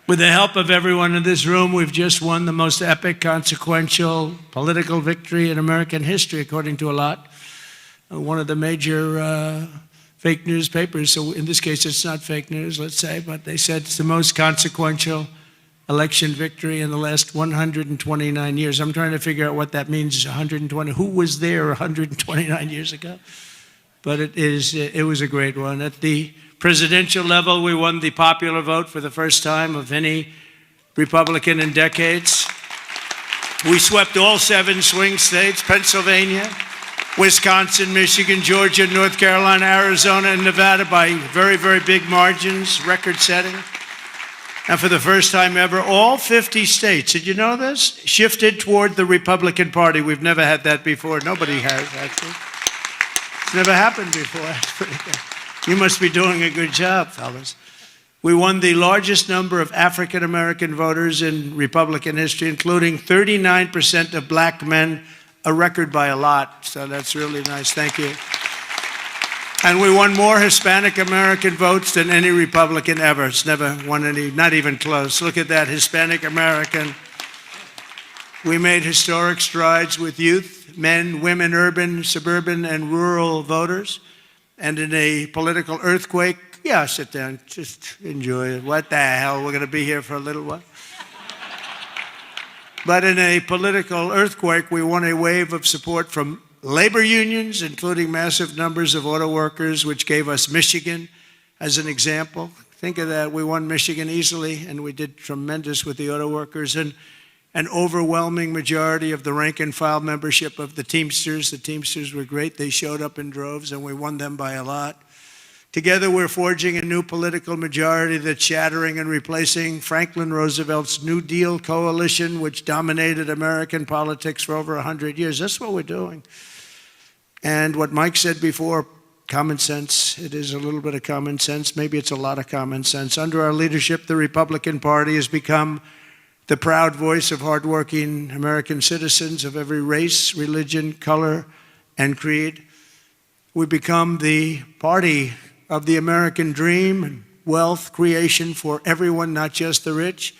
With the help of everyone in this room, we've just won the most epic, consequential political victory in American history, according to a lot. One of the major fake newspapers, so in this case it's not fake news, let's say, but they said it's the most consequential election victory in the last 129 years. I'm trying to figure out what that means, 120. Who was there 129 years ago? But it was a great one. At the presidential level, we won the popular vote for the first time of any Republican in decades. We swept all 7 swing states, Pennsylvania, Wisconsin, Michigan, Georgia, North Carolina, Arizona, and Nevada by very, very big margins, record-setting. And for the first time ever, all 50 states, did you know this? Shifted toward the Republican Party. We've never had that before. Nobody has, actually. It's never happened before. That's pretty good. You must be doing a good job, fellas. We won the largest number of African-American voters in Republican history, including 39% of black men, a record by a lot. So that's really nice. Thank you. And we won more Hispanic-American votes than any Republican ever. It's never won any, not even close. Look at that, Hispanic-American. We made historic strides with youth, men, women, urban, suburban, and rural voters. And in a political earthquake, yeah, sit down, just enjoy it. What the hell, we're gonna be here for a little while. But in a political earthquake, we won a wave of support from labor unions, including massive numbers of auto workers, which gave us Michigan as an example. Think of that, we won Michigan easily, and we did tremendous with the auto workers, and an overwhelming majority of the rank and file membership of the Teamsters. The Teamsters were great, they showed up in droves, and we won them by a lot. Together, we're forging a new political majority that's shattering and replacing Franklin Roosevelt's New Deal coalition, which dominated American politics for over 100 years. That's what we're doing. And what Mike said before, common sense. It is a little bit of common sense. Maybe it's a lot of common sense. Under our leadership, the Republican Party has become the proud voice of hardworking American citizens of every race, religion, color, and creed. We become the party of the American dream and wealth creation for everyone, not just the rich.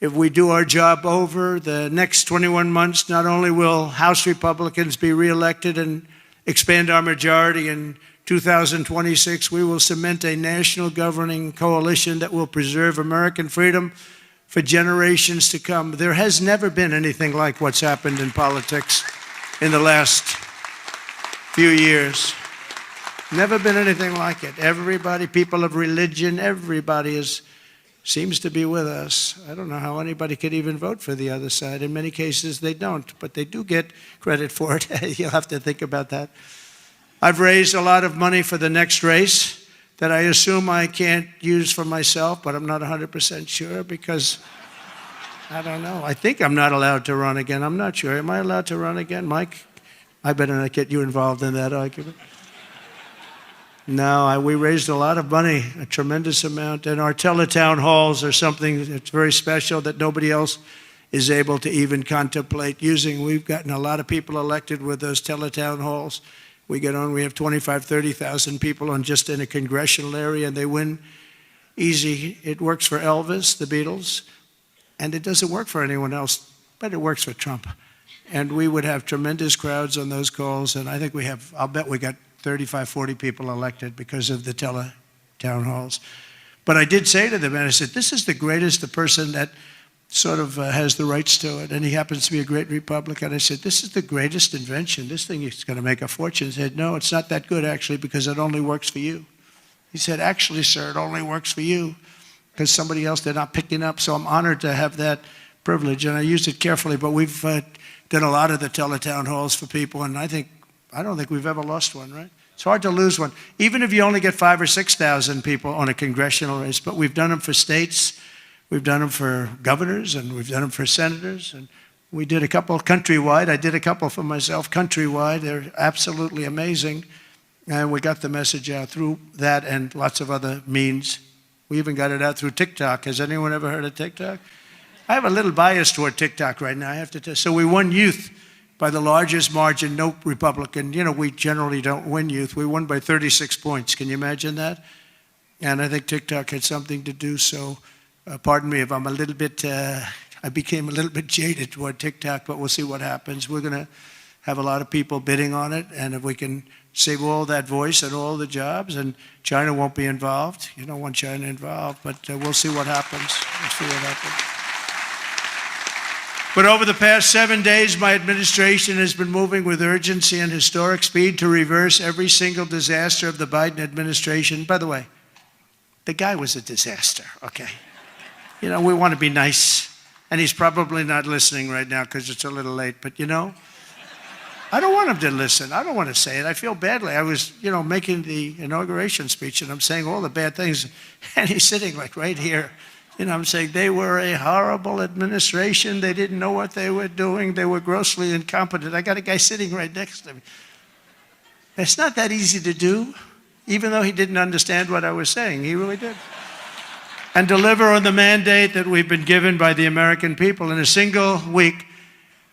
If we do our job over the next 21 months, not only will House Republicans be reelected and expand our majority in 2026, we will cement a national governing coalition that will preserve American freedom for generations to come. There has never been anything like what's happened in politics in the last few years. Never been anything like it. Everybody, people of religion, everybody seems to be with us. I don't know how anybody could even vote for the other side. In many cases, they don't, but they do get credit for it. You'll have to think about that. I've raised a lot of money for the next race that I assume I can't use for myself, but I'm not 100% sure because I don't know. I think I'm not allowed to run again. I'm not sure. Am I allowed to run again, Mike? I better not get you involved in that argument. No, we raised a lot of money, a tremendous amount, and our teletown halls are something that's very special that nobody else is able to even contemplate using. We've gotten a lot of people elected with those teletown halls. We have 25,000, 30,000 people on just in a congressional area, and they win easy. It works for Elvis, the Beatles, and it doesn't work for anyone else, but it works for Trump. And we would have tremendous crowds on those calls, and I think I'll bet we got 35, 40 people elected because of the town halls. But I did say to them, and I said, this is the greatest, the person that sort of has the rights to it, and he happens to be a great Republican. I said, this is the greatest invention. This thing is going to make a fortune. He said, no, it's not that good, actually, because it only works for you. He said, actually, sir, it only works for you because somebody else they're not picking up. So I'm honored to have that privilege, and I used it carefully. But we've done a lot of the teletown halls for people, and I don't think we've ever lost one, right? It's hard to lose one, even if you only get 5,000 or 6,000 people on a congressional race. But we've done them for states, we've done them for governors, and we've done them for senators. And we did a couple countrywide. I did a couple for myself countrywide. They're absolutely amazing. And we got the message out through that and lots of other means. We even got it out through TikTok. Has anyone ever heard of TikTok? I have a little bias toward TikTok right now, I have to tell you. So we won youth by the largest margin. No Republican, we generally don't win youth. We won by 36 points. Can you imagine that? And I think TikTok had something to do so Pardon me if I'm a little bit, I became a little bit jaded toward TikTok, but we'll see what happens. We're going to have a lot of people bidding on it, and if we can save all that voice and all the jobs, and China won't be involved. You don't want China involved, but we'll see what happens. We'll see what happens. But over the past 7 days, my administration has been moving with urgency and historic speed to reverse every single disaster of the Biden administration. By the way, the guy was a disaster, okay? You know, we want to be nice, and he's probably not listening right now because it's a little late, but you know, I don't want him to listen. I don't want to say it. I feel badly. I was, you know, making the inauguration speech, and I'm saying all the bad things, and he's sitting like right here. You know, I'm saying they were a horrible administration. They didn't know what they were doing. They were grossly incompetent. I got a guy sitting right next to me. It's not that easy to do, even though he didn't understand what I was saying. He really did. And deliver on the mandate that we've been given by the American people. In a single week,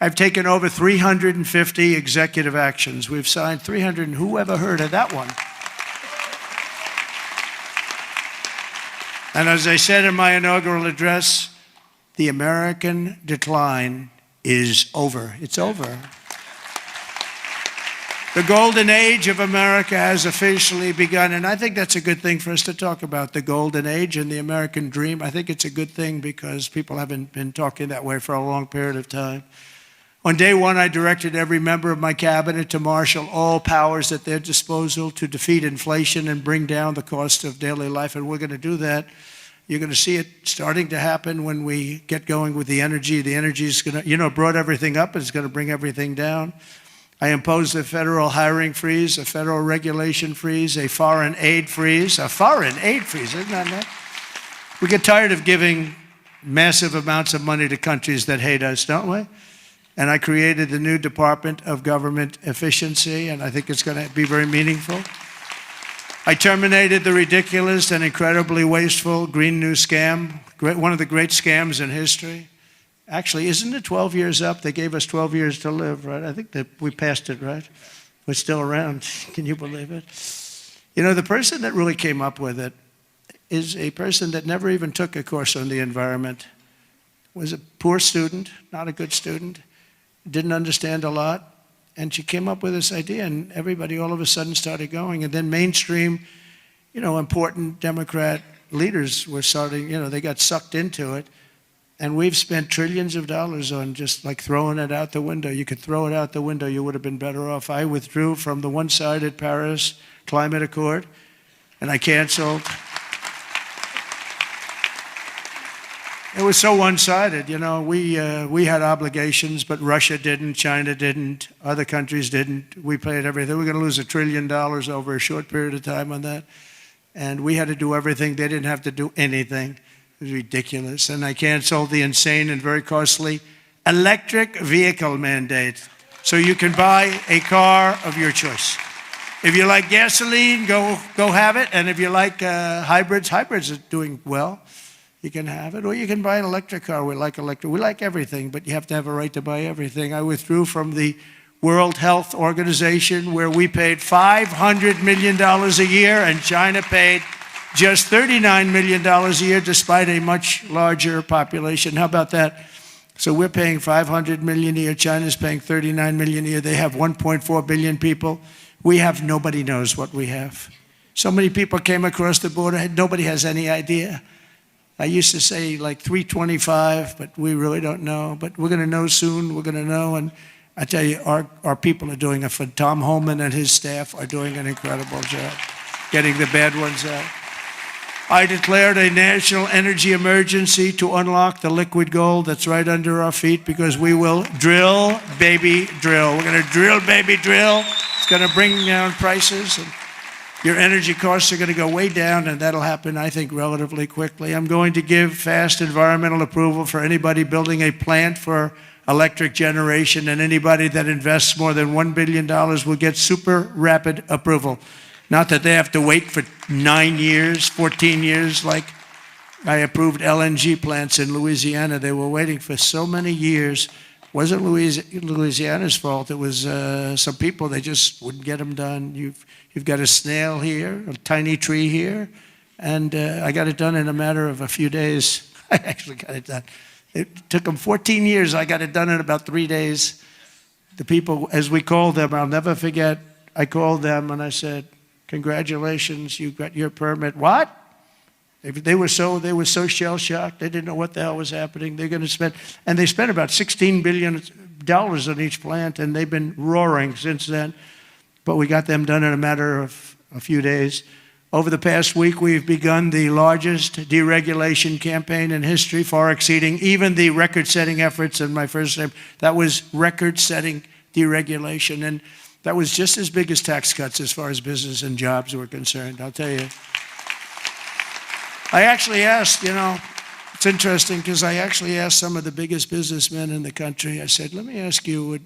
I've taken over 350 executive actions. We've signed 300, and who ever heard of that one? And as I said in my inaugural address, the American decline is over. It's over. The golden age of America has officially begun, and I think that's a good thing for us to talk about, the golden age and the American dream. I think it's a good thing because people haven't been talking that way for a long period of time. On day one, I directed every member of my cabinet to marshal all powers at their disposal to defeat inflation and bring down the cost of daily life, and we're going to do that. You're going to see it starting to happen when we get going with the energy. The energy is going to, you know, brought everything up, it's going to bring everything down. I imposed a federal hiring freeze, a federal regulation freeze, a foreign aid freeze, isn't that nice? We get tired of giving massive amounts of money to countries that hate us, don't we? And I created the new Department of Government Efficiency, and I think it's going to be very meaningful. I terminated the ridiculous and incredibly wasteful Green New Scam, one of the great scams in history. Actually, isn't it 12 years up? They gave us 12 years to live, right? I think that we passed it, right? We're still around. Can you believe it? You know, the person that really came up with it is a person that never even took a course on the environment, was a poor student, not a good student, didn't understand a lot, and she came up with this idea, and everybody all of a sudden started going. And then mainstream, you know, important Democrat leaders were starting, you know, they got sucked into it. And we've spent trillions of dollars on just like throwing it out the window. You could throw it out the window, you would have been better off. I withdrew from the one-sided Paris Climate Accord, and I canceled. It was so one-sided, you know. We had obligations, but Russia didn't, China didn't, other countries didn't. We paid everything. We're going to lose $1 trillion over a short period of time on that. And we had to do everything. They didn't have to do anything. It was ridiculous. And I canceled the insane and very costly electric vehicle mandate. So you can buy a car of your choice. If you like gasoline, go have it. And if you like hybrids are doing well. You can have it, or you can buy an electric car. We like electric. We like everything, but you have to have a right to buy everything. I withdrew from the World Health Organization, where we paid $500 million a year, and China paid just $39 million a year, despite a much larger population. How about that? So we're paying $500 million a year. China's paying $39 million a year. They have 1.4 billion people. We have, nobody knows what we have. So many people came across the border. Nobody has any idea. I used to say like 325, but we really don't know. But we're going to know soon. We're going to know. And I tell you, our people are doing Tom Holman and his staff are doing an incredible job getting the bad ones out. I declared a national energy emergency to unlock the liquid gold that's right under our feet, because we will drill, baby, drill. We're going to drill, baby, drill. It's going to bring down prices. And your energy costs are going to go way down, and that'll happen, I think, relatively quickly. I'm going to give fast environmental approval for anybody building a plant for electric generation, and anybody that invests more than $1 billion will get super rapid approval. Not that they have to wait for 9 years, 14 years, like I approved LNG plants in Louisiana. They were waiting for so many years. It wasn't Louisiana's fault. It was some people, they just wouldn't get them done. You've got a snail here, a tiny tree here, and I got it done in a matter of a few days. I actually got it done. It took them 14 years. I got it done in about 3 days. The people, as we called them, I'll never forget, I called them and I said, congratulations, you got your permit. What? They were so shell-shocked. They didn't know what the hell was happening. They're going to spend, and they spent about $16 billion on each plant, and they've been roaring since then. But we got them done in a matter of a few days. Over the past week, we've begun the largest deregulation campaign in history, far exceeding even the record-setting efforts in my first name. That was record-setting deregulation, and that was just as big as tax cuts as far as business and jobs were concerned, I'll tell you. I actually asked, it's interesting because I actually asked some of the biggest businessmen in the country, I said, let me ask you,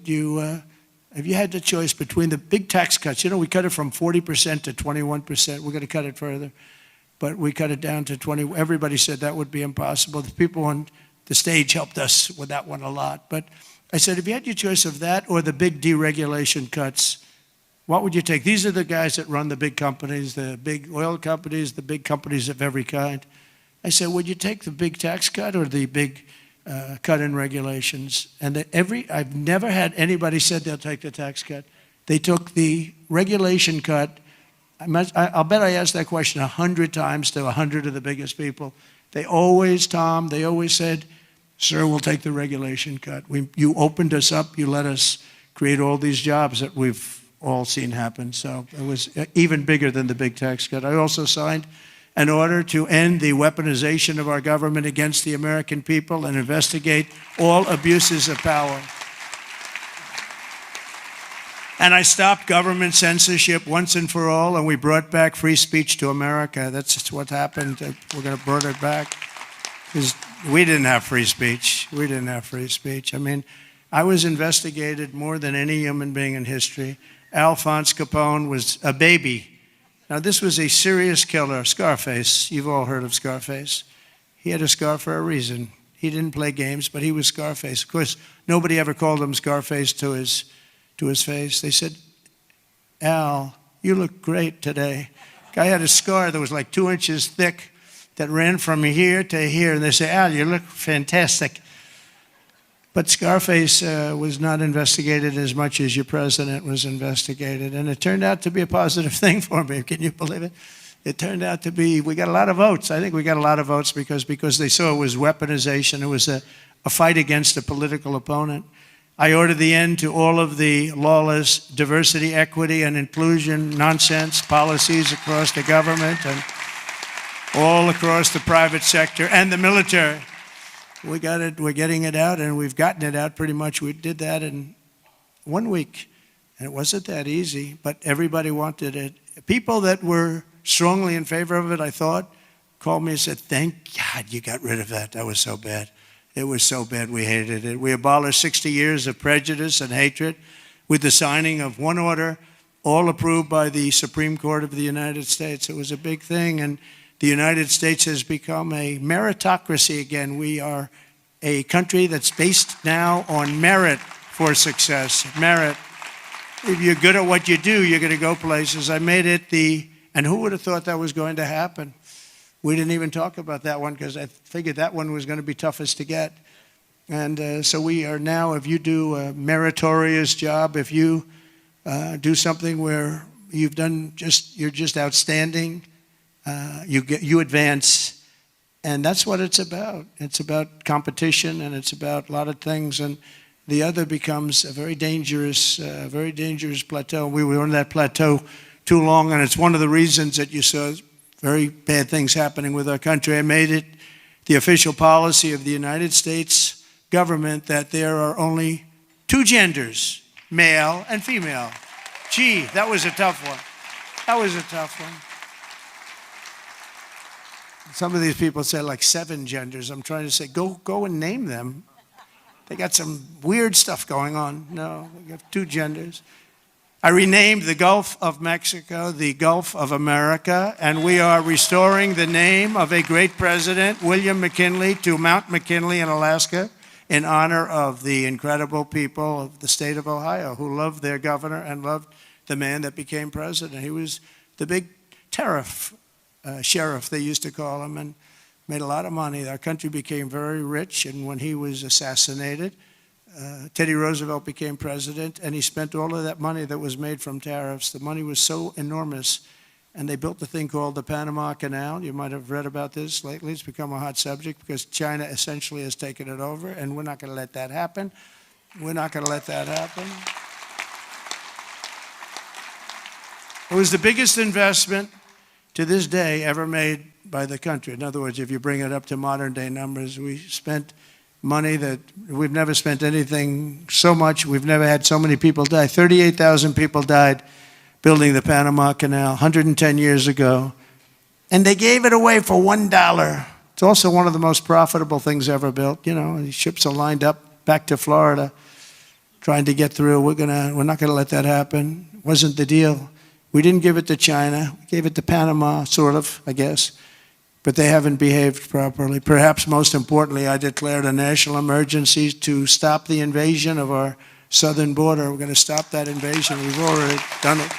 have you had the choice between the big tax cuts? We cut it from 40% to 21%. We're going to cut it further. But we cut it down to 20. Everybody said that would be impossible. The people on the stage helped us with that one a lot. But I said, if you had your choice of that or the big deregulation cuts, what would you take? These are the guys that run the big companies, the big oil companies, the big companies of every kind. I said, would you take the big tax cut or the big cut in regulations? And I've never had anybody said they'll take the tax cut. They took the regulation cut. I'll bet I asked that question 100 times to 100 of the biggest people. They always said, sir, we'll take the regulation cut. You opened us up. You let us create all these jobs that we've all seen happen. So it was even bigger than the big tax cut. I also signed an order to end the weaponization of our government against the American people and investigate all abuses of power. And I stopped government censorship once and for all, and we brought back free speech to America. That's just what happened. We're going to bring it back. Because we didn't have free speech. We didn't have free speech. I mean, I was investigated more than any human being in history. Alphonse Capone was a baby. Now, this was a serious killer, Scarface. You've all heard of Scarface. He had a scar for a reason. He didn't play games, but he was Scarface. Of course, nobody ever called him Scarface to his face. They said, Al, you look great today. Guy had a scar that was like 2 inches thick that ran from here to here. And they say, Al, you look fantastic. But Scarface was not investigated as much as your president was investigated. And it turned out to be a positive thing for me. Can you believe it? It turned out to be, we got a lot of votes. I think we got a lot of votes because they saw it was weaponization. It was a fight against a political opponent. I ordered the end to all of the lawless diversity, equity, and inclusion nonsense policies across the government and all across the private sector and the military. We got it. We're getting it out, and we've gotten it out pretty much. We did that in 1 week, and it wasn't that easy, but everybody wanted it. People that were strongly in favor of it, I thought, called me and said, thank God you got rid of that. That was so bad. It was so bad we hated it. We abolished 60 years of prejudice and hatred with the signing of one order, all approved by the Supreme Court of the United States. It was a big thing, and the United States has become a meritocracy again. We are a country that's based now on merit for success. Merit. If you're good at what you do, you're going to go places. I made it and who would have thought that was going to happen? We didn't even talk about that one because I figured that one was going to be toughest to get. And so we are now, if you do a meritorious job, if you do something where you're just outstanding, you advance, and that's what it's about. It's about competition, and it's about a lot of things, and the other becomes a very dangerous plateau. We were on that plateau too long, and it's one of the reasons that you saw very bad things happening with our country. I made it the official policy of the United States government that there are only 2 genders, male and female. Gee, that was a tough one. That was a tough one. Some of these people say like 7 genders. I'm trying to say, go and name them. They got some weird stuff going on. No, we have 2 genders. I renamed the Gulf of Mexico the Gulf of America, and we are restoring the name of a great president, William McKinley, to Mount McKinley in Alaska in honor of the incredible people of the state of Ohio who loved their governor and loved the man that became president. He was the big Tariff sheriff, they used to call him, and made a lot of money. Our country became very rich, and when he was assassinated, Teddy Roosevelt became president, and he spent all of that money that was made from tariffs. The money was so enormous, and they built the thing called the Panama Canal. You might have read about this lately. It's become a hot subject because China essentially has taken it over, and we're not going to let that happen. We're not going to let that happen. It was the biggest investment to this day ever made by the country. In other words, if you bring it up to modern day numbers, we spent money that we've never spent anything so much. We've never had so many people die. 38,000 people died building the Panama Canal 110 years ago. And they gave it away for $1. It's also one of the most profitable things ever built. You know, these ships are lined up back to Florida trying to get through. We're not going to let that happen. It wasn't the deal. We didn't give it to China. We gave it to Panama, sort of, I guess. But they haven't behaved properly. Perhaps most importantly, I declared a national emergency to stop the invasion of our southern border. We're going to stop that invasion. We've already done it.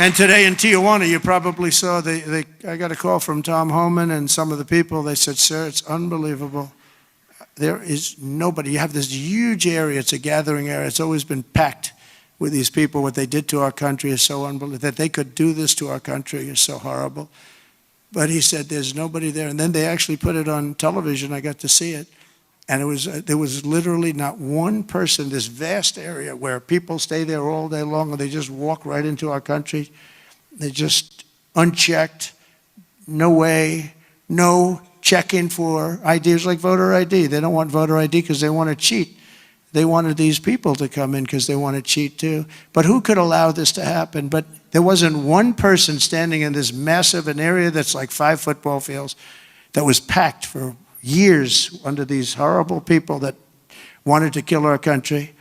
And today in Tijuana, you probably saw, I got a call from Tom Homan and some of the people. They said, sir, it's unbelievable. There is nobody. You have this huge area. It's a gathering area. It's always been packed with these people. What they did to our country is so unbelievable. That they could do this to our country is so horrible. But he said there's nobody there. And then they actually put it on television. I got to see it. And there was literally not one person, this vast area where people stay there all day long and they just walk right into our country. They just unchecked, no way, no check-in for IDs like voter ID. They don't want voter ID because they want to cheat. They wanted these people to come in because they want to cheat too. But who could allow this to happen? But there wasn't one person standing in this massive, an area that's like 5 football fields, that was packed for years under these horrible people that wanted to kill our country.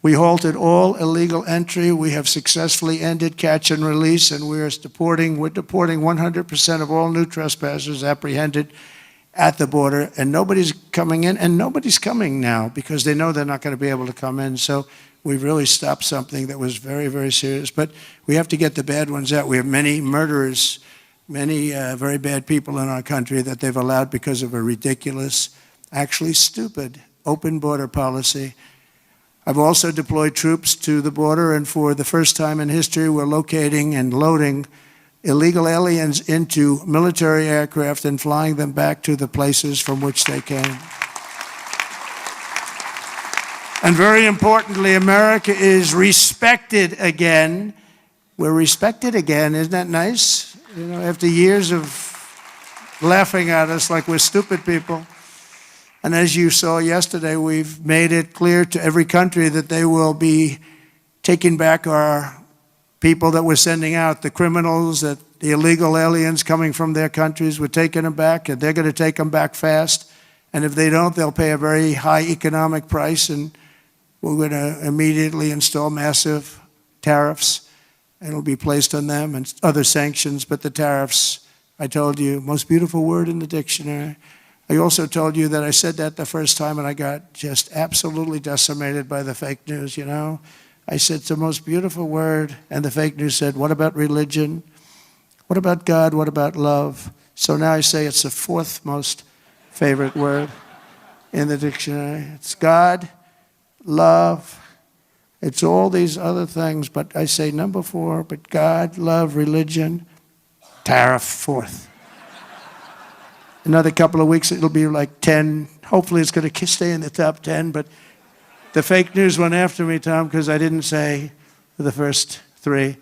We halted all illegal entry. We have successfully ended catch and release, and we're deporting 100% of all new trespassers apprehended at the border, and nobody's coming in, and nobody's coming now because they know they're not going to be able to come in. So we've really stopped something that was very, very serious. But we have to get the bad ones out. We have many murderers, many very bad people in our country that they've allowed because of a ridiculous, actually stupid, open border policy. I've also deployed troops to the border, and for the first time in history, we're locating and loading illegal aliens into military aircraft and flying them back to the places from which they came. And very importantly, America is respected again. We're respected again. Isn't that nice? You know, after years of laughing at us like we're stupid people. And as you saw yesterday, we've made it clear to every country that they will be taking back our people that we're sending out, the criminals, the illegal aliens coming from their countries. We're taking them back, and they're going to take them back fast. And if they don't, they'll pay a very high economic price, and we're going to immediately install massive tariffs. It'll be placed on them and other sanctions, but the tariffs, I told you, most beautiful word in the dictionary. I also told you that I said that the first time, and I got just absolutely decimated by the fake news, you know. I said it's the most beautiful word, and the fake news said, what about religion? What about God? What about love? So now I say it's the 4th most favorite word in the dictionary. It's God, love, it's all these other things, but I say number 4, but God, love, religion, tariff, 4th. Another couple of weeks, it'll be like 10. Hopefully it's going to stay in the top 10, but the fake news went after me, Tom, because I didn't say the first 3.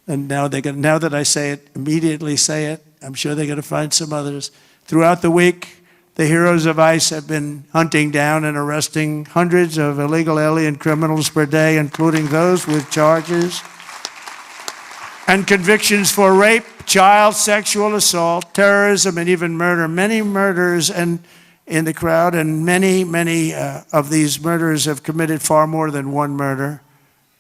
And now that I say it, immediately say it. I'm sure they're going to find some others. Throughout the week, the heroes of ICE have been hunting down and arresting hundreds of illegal alien criminals per day, including those with charges and convictions for rape, child sexual assault, terrorism, and even murder. Many murders in the crowd, and many of these murderers have committed far more than one murder.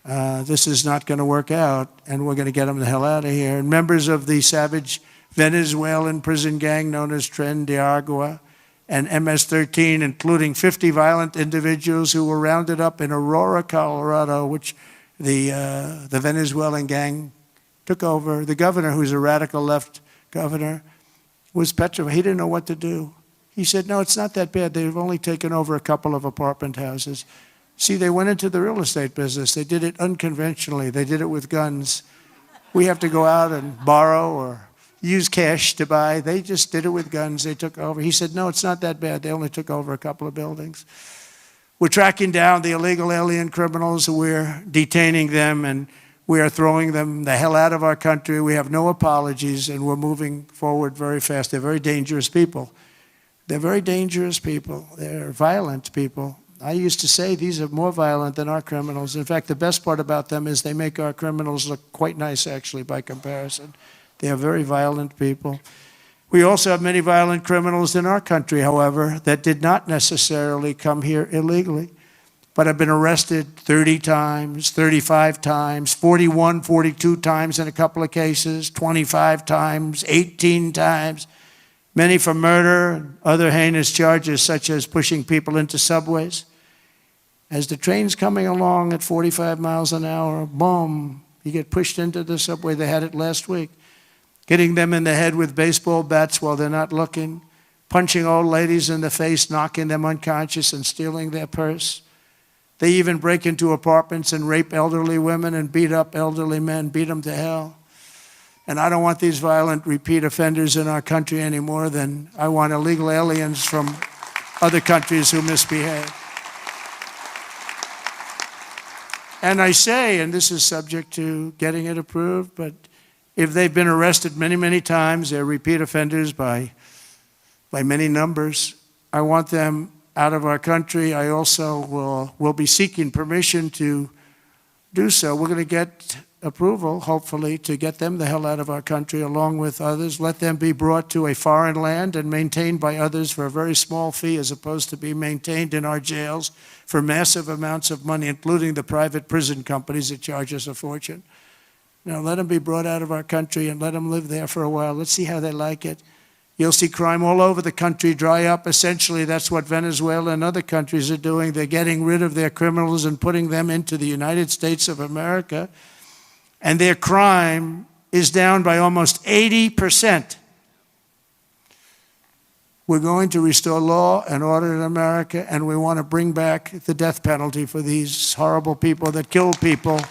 This is not going to work out, and we're going to get them the hell out of here. And members of the savage Venezuelan prison gang known as Tren de Agua and MS-13, including 50 violent individuals who were rounded up in Aurora, Colorado, which the Venezuelan gang took over. The governor, who's a radical left governor, was petrified. He didn't know what to do. He said, no, it's not that bad. They've only taken over a couple of apartment houses. See, they went into the real estate business. They did it unconventionally. They did it with guns. We have to go out and borrow or use cash to buy. They just did it with guns. They took over. He said, no, it's not that bad. They only took over a couple of buildings. We're tracking down the illegal alien criminals. We're detaining them, and we are throwing them the hell out of our country. We have no apologies, and we're moving forward very fast. They're very dangerous people. They're very dangerous people. They're violent people. I used to say these are more violent than our criminals. In fact, the best part about them is they make our criminals look quite nice, actually, by comparison. They are very violent people. We also have many violent criminals in our country, however, that did not necessarily come here illegally, but have been arrested 30 times, 35 times, 41, 42 times in a couple of cases, 25 times, 18 times, many for murder and other heinous charges such as pushing people into subways. As the train's coming along at 45 miles an hour, boom, you get pushed into the subway. They had it last week. Hitting them in the head with baseball bats while they're not looking, punching old ladies in the face, knocking them unconscious and stealing their purse. They even break into apartments and rape elderly women and beat up elderly men, beat them to hell. And I don't want these violent repeat offenders in our country any more than I want illegal aliens from other countries who misbehave. And I say, and this is subject to getting it approved, but if they've been arrested many, many times, they're repeat offenders by many numbers, I want them out of our country. I also will be seeking permission to do so. We're going to get approval, hopefully, to get them the hell out of our country along with others. Let them be brought to a foreign land and maintained by others for a very small fee as opposed to be maintained in our jails for massive amounts of money, including the private prison companies that charge us a fortune. Now, let them be brought out of our country and let them live there for a while. Let's see how they like it. You'll see crime all over the country dry up. Essentially, that's what Venezuela and other countries are doing. They're getting rid of their criminals and putting them into the United States of America. And their crime is down by almost 80%. We're going to restore law and order in America, and we want to bring back the death penalty for these horrible people that kill people.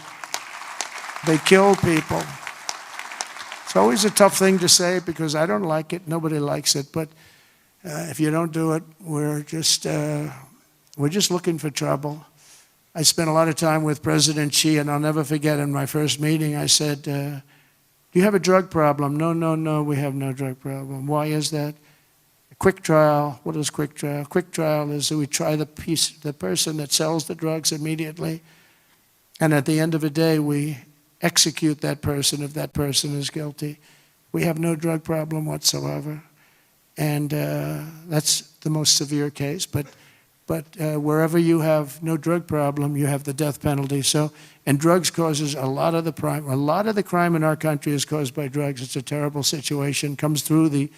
They kill people. It's always a tough thing to say because I don't like it. Nobody likes it. But if you don't do it, we're just looking for trouble. I spent a lot of time with President Xi, and I'll never forget in my first meeting, I said, do you have a drug problem? No, we have no drug problem. Why is that? A quick trial. What is quick trial? Quick trial is that we try the person that sells the drugs immediately, and at the end of the day, we execute that person if that person is guilty. We have no drug problem whatsoever. And that's the most severe case. But wherever you have no drug problem, you have the death penalty. So, and drugs causes a lot of the crime. A lot of the crime in our country is caused by drugs. It's a terrible situation. Comes through the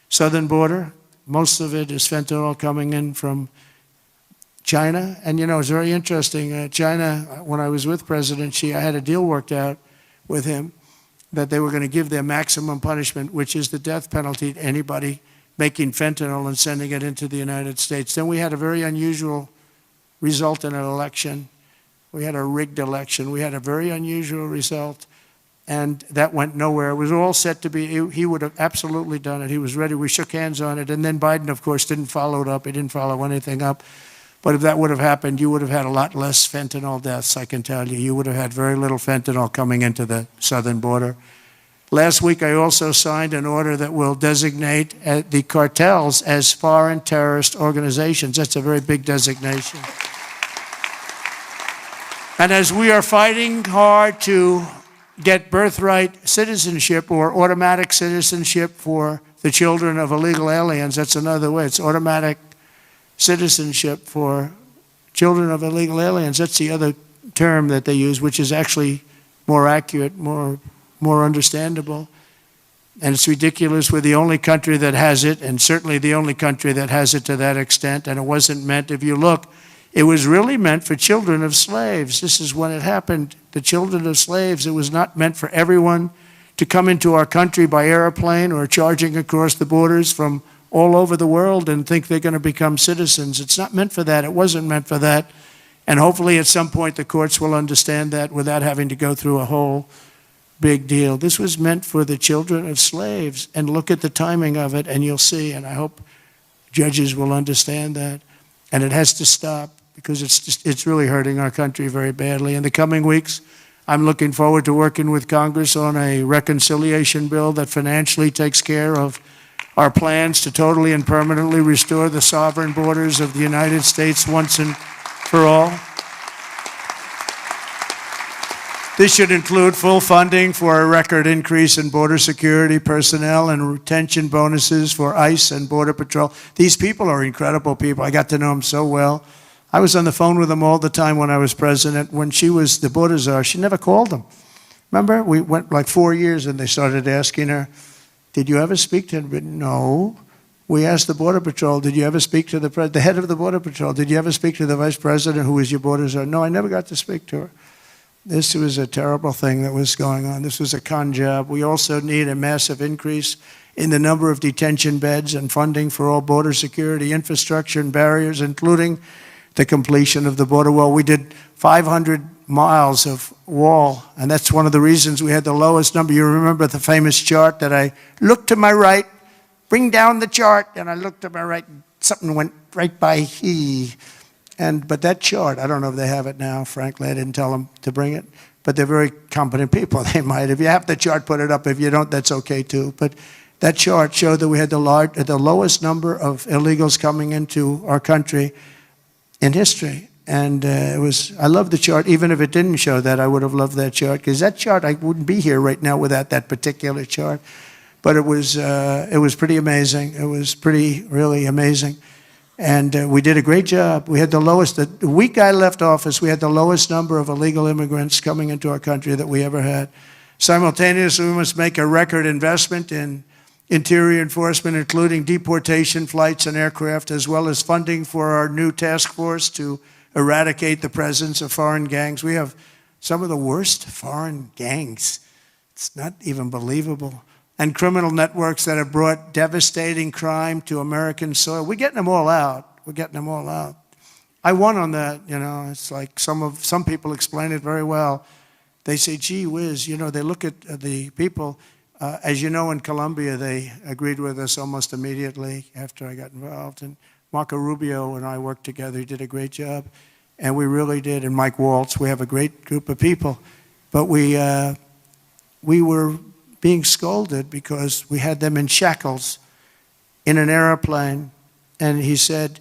southern border. Most of it is fentanyl coming in from China. And you know, it's very interesting. China, when I was with President Xi, I had a deal worked out with him that they were going to give their maximum punishment, which is the death penalty, to anybody making fentanyl and sending it into the United States. Then we had a very unusual result in an election. We had a rigged election. We had a very unusual result, and that went nowhere. It was all set to be, he would have absolutely done it. He was ready. We shook hands on it. And then Biden, of course, didn't follow it up. He didn't follow anything up. But if that would have happened, you would have had a lot less fentanyl deaths, I can tell you. You would have had very little fentanyl coming into the southern border. Last week, I also signed an order that will designate the cartels as foreign terrorist organizations. That's a very big designation. And as we are fighting hard to get birthright citizenship or automatic citizenship for the children of illegal aliens, that's another way. It's automatic citizenship for children of illegal aliens. That's the other term that they use, which is actually more accurate, more understandable. And it's ridiculous. We're the only country that has it, and certainly the only country that has it to that extent. And it wasn't meant, if you look, It was really meant for children of slaves. This is when it happened. The children of slaves, it was not meant for everyone to come into our country by airplane or charging across the borders from all over the world and think they're going to become citizens. It's not meant for that. It wasn't meant for that. And hopefully at some point the courts will understand that without having to go through a whole big deal. This was meant for the children of slaves. And look at the timing of it and you'll see, and I hope judges will understand that. And it has to stop because it's really hurting our country very badly. In the coming weeks, I'm looking forward to working with Congress on a reconciliation bill that financially takes care of our plans to totally and permanently restore the sovereign borders of the United States once and for all. This should include full funding for a record increase in border security personnel and retention bonuses for ICE and Border Patrol. These people are incredible people. I got to know them so well. I was on the phone with them all the time when I was president. When she was the border czar, she never called them. Remember, we went like 4 years and they started asking her, did you ever speak to him? No. We asked the Border Patrol, did you ever speak to the head of the Border Patrol? Did you ever speak to the vice president who was your border czar? No, I never got to speak to her. This was a terrible thing that was going on. This was a con job. We also need a massive increase in the number of detention beds and funding for all border security infrastructure and barriers, including the completion of the border wall. We did 500 miles of wall, and that's one of the reasons we had the lowest number. You remember the famous chart that I looked to my right, bring down the chart, and I looked to my right, something went right by he. But that chart, I don't know if they have it now, frankly, I didn't tell them to bring it, but they're very competent people, they might. If you have the chart, put it up. If you don't, that's okay too. But that chart showed that we had the lowest number of illegals coming into our country in history. And I love the chart. Even if it didn't show that, I would have loved that chart, because that chart, I wouldn't be here right now without that particular chart. But it was pretty amazing. It was really amazing. And we did a great job. We had the lowest, the week I left office, we had the lowest number of illegal immigrants coming into our country that we ever had. Simultaneously, we must make a record investment in interior enforcement, including deportation flights and aircraft, as well as funding for our new task force to eradicate the presence of foreign gangs. We have some of the worst foreign gangs. It's not even believable. And criminal networks that have brought devastating crime to American soil. We're getting them all out. We're getting them all out. I won on that, you know. It's like some people explain it very well. They say, gee whiz, you know, they look at the people. As you know, in Colombia, they agreed with us almost immediately after I got involved. And Marco Rubio and I worked together. He did a great job. And we really did. And Mike Waltz, we have a great group of people. But we were being scolded because we had them in shackles in an airplane. And he said,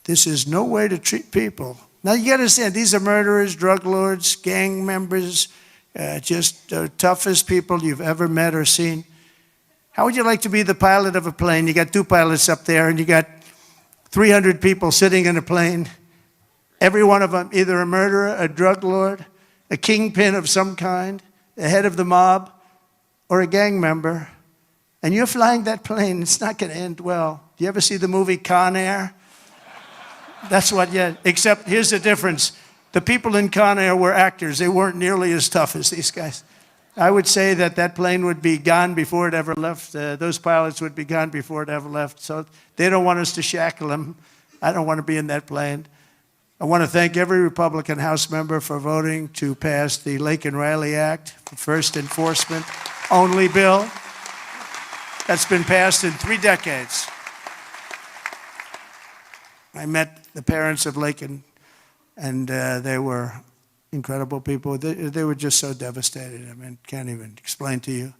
this is no way to treat people. Now you gotta understand, these are murderers, drug lords, gang members, just the toughest people you've ever met or seen. How would you like to be the pilot of a plane? You got 2 pilots up there and you got 300 people sitting in a plane. Every one of them either a murderer, a drug lord, a kingpin of some kind, the head of the mob, or a gang member, and you're flying that plane. It's not going to end well. Do you ever see the movie Con Air? That's what, yeah, except here's the difference. The people in Con Air were actors. They weren't nearly as tough as these guys. I would say that plane would be gone before it ever left. Those pilots would be gone before it ever left. So they don't want us to shackle them. I don't want to be in that plane. I want to thank every Republican House member for voting to pass the Lake and Riley Act, the first enforcement only bill that's been passed in 3 decades. I met the parents of Lake and they were incredible people. They were just so devastated. I mean, can't even explain to you.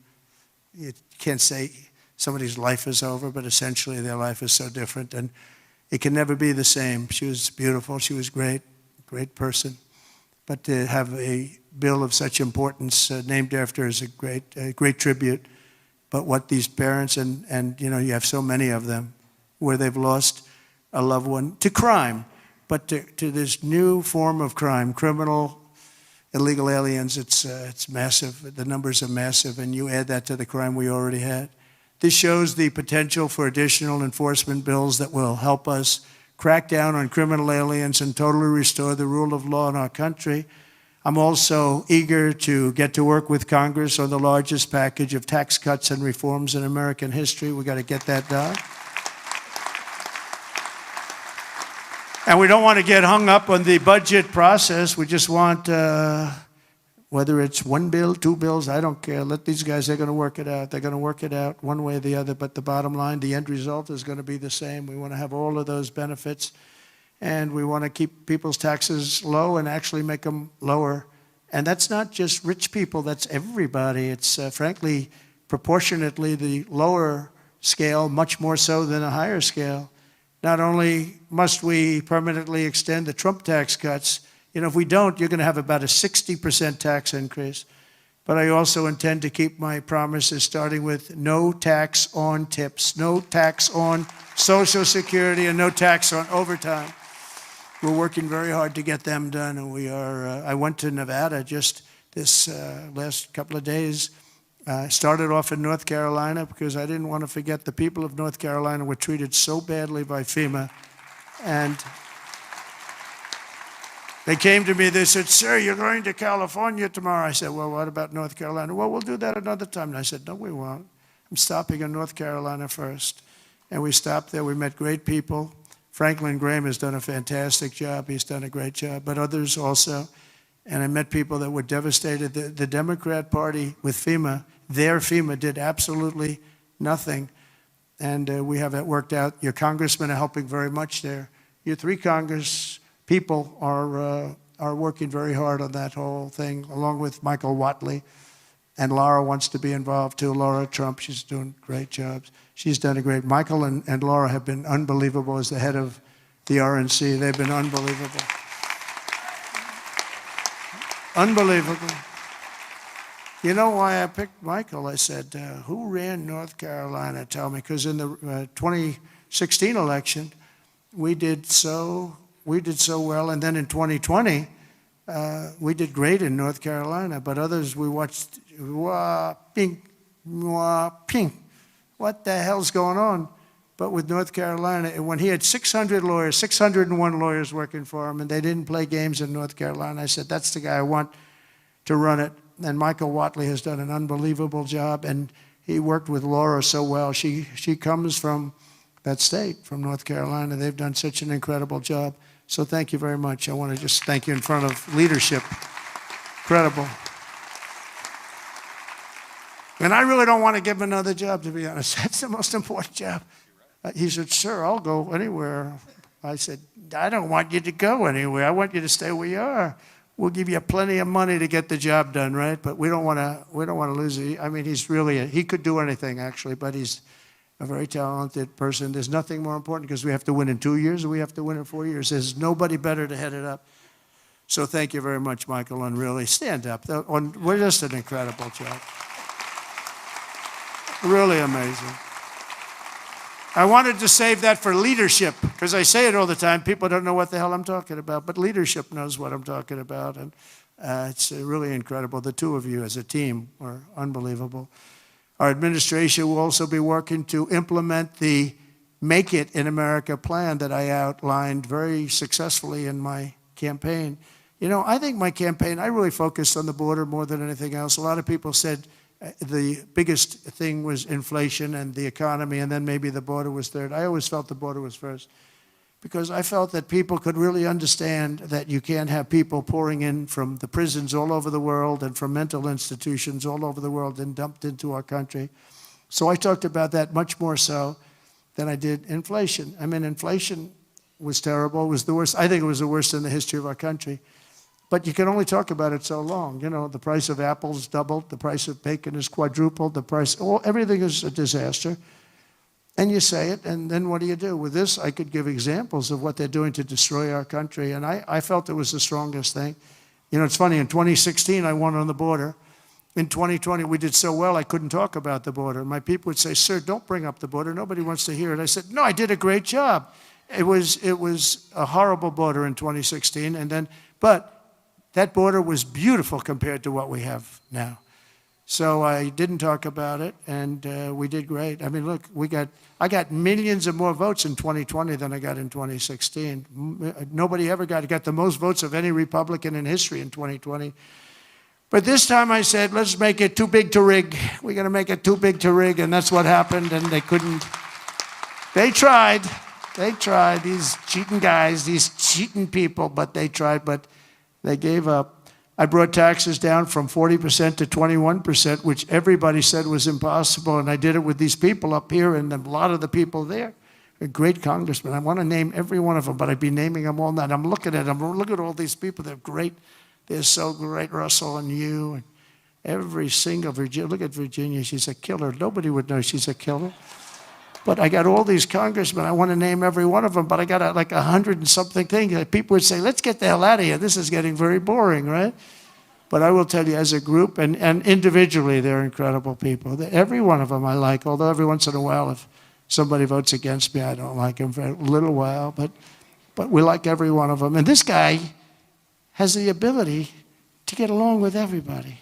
You can't say somebody's life is over, but essentially their life is so different, and it can never be the same. She was beautiful. She was great person. But to have a bill of such importance named after her is a great tribute. But what these parents, and you know, you have so many of them, where they've lost a loved one to crime, but to this new form of crime, criminal, illegal aliens, it's massive. The numbers are massive, and you add that to the crime we already had. This shows the potential for additional enforcement bills that will help us crack down on criminal aliens and totally restore the rule of law in our country. I'm also eager to get to work with Congress on the largest package of tax cuts and reforms in American history. We've got to get that done. And we don't want to get hung up on the budget process. We just want, whether it's one bill, two bills, I don't care. Let these guys, they're going to work it out. They're going to work it out one way or the other. But the bottom line, the end result is going to be the same. We want to have all of those benefits. And we want to keep people's taxes low and actually make them lower. And that's not just rich people. That's everybody. It's, frankly, proportionately the lower scale, much more so than a higher scale. Not only must we permanently extend the Trump tax cuts, if we don't, you're going to have about a 60% tax increase. But I also intend to keep my promises, starting with no tax on tips, no tax on Social Security, and no tax on overtime. We're working very hard to get them done, and we are. I went to Nevada just this last couple of days. Started off in North Carolina because I didn't want to forget the people of North Carolina were treated so badly by FEMA. And they came to me, they said, "Sir, you're going to California tomorrow." I said, "Well, what about North Carolina?" "Well, we'll do that another time." And I said, "No, we won't. I'm stopping in North Carolina first." And we stopped there. We met great people. Franklin Graham has done a fantastic job. He's done a great job, but others also. And I met people that were devastated. The Democrat Party with FEMA, their FEMA did absolutely nothing. And we have that worked out. Your congressmen are helping very much there. Your three Congress people are working very hard on that whole thing, along with Michael Whatley. And Laura wants to be involved too. Laura Trump, she's doing great jobs. She's done a great. Michael and Laura have been unbelievable as the head of the RNC. They've been unbelievable. Unbelievable. You know why I picked Michael? I said, who ran North Carolina? Tell me. Because in the 2016 election, we did so well. And then in 2020, we did great in North Carolina. But others, we watched, wah, ping, wah, ping. What the hell's going on? But with North Carolina, when he had 600 lawyers, 601 lawyers working for him, and they didn't play games in North Carolina, I said, that's the guy I want to run it. And Michael Whatley has done an unbelievable job, and he worked with Laura so well. She comes from that state, from North Carolina. They've done such an incredible job. So thank you very much. I want to just thank you in front of leadership. Incredible. And I really don't want to give him another job, to be honest. That's the most important job. He said, "Sir, I'll go anywhere." I said, "I don't want you to go anywhere. I want you to stay where you are. We'll give you plenty of money to get the job done, right? But we don't want to lose it." I mean, he could do anything, actually, but he's a very talented person. There's nothing more important because we have to win in 2 years or we have to win in 4 years. There's nobody better to head it up. So thank you very much, Michael, and really stand up. We're just an incredible job. Really amazing. I wanted to save that for leadership, because I say it all the time. People don't know what the hell I'm talking about, but leadership knows what I'm talking about, and it's really incredible. The two of you as a team are unbelievable. Our administration will also be working to implement the Make It in America plan that I outlined very successfully in my campaign. I think my campaign, I really focused on the border more than anything else. A lot of people said the biggest thing was inflation and the economy, and then maybe the border was third. I always felt the border was first, because I felt that people could really understand that you can't have people pouring in from the prisons all over the world and from mental institutions all over the world and dumped into our country. So I talked about that much more so than I did inflation. I mean, inflation was terrible. It was the worst. I think it was the worst in the history of our country. But you can only talk about it so long. The price of apples doubled, the price of bacon is quadrupled, everything is a disaster. And you say it, and then what do you do? With this, I could give examples of what they're doing to destroy our country, and I felt it was the strongest thing. It's funny, in 2016, I won on the border. In 2020, we did so well, I couldn't talk about the border. My people would say, "Sir, don't bring up the border. Nobody wants to hear it." I said, "No, I did a great job." It was a horrible border in 2016, but that border was beautiful compared to what we have now. So I didn't talk about it, and we did great. I mean, look, I got millions of more votes in 2020 than I got in 2016. Nobody ever got the most votes of any Republican in history in 2020. But this time I said, let's make it too big to rig. We're going to make it too big to rig, and that's what happened, and they couldn't. They tried, these cheating guys, these cheating people, but they tried, but they gave up. I brought taxes down from 40% to 21%, which everybody said was impossible, and I did it with these people up here and a lot of the people there. A great congressman. I want to name every one of them, but I'd be naming them all night. I'm looking at them. Look at all these people. They're great. They're so great, Russell and you, and every single Virginia. Look at Virginia. She's a killer. Nobody would know she's a killer. But I got all these congressmen. I want to name every one of them, but I got like 100 and something things. People would say, let's get the hell out of here. This is getting very boring, right? But I will tell you, as a group and individually, they're incredible people. Every one of them I like, although every once in a while, if somebody votes against me, I don't like him for a little while. But we like every one of them. And this guy has the ability to get along with everybody,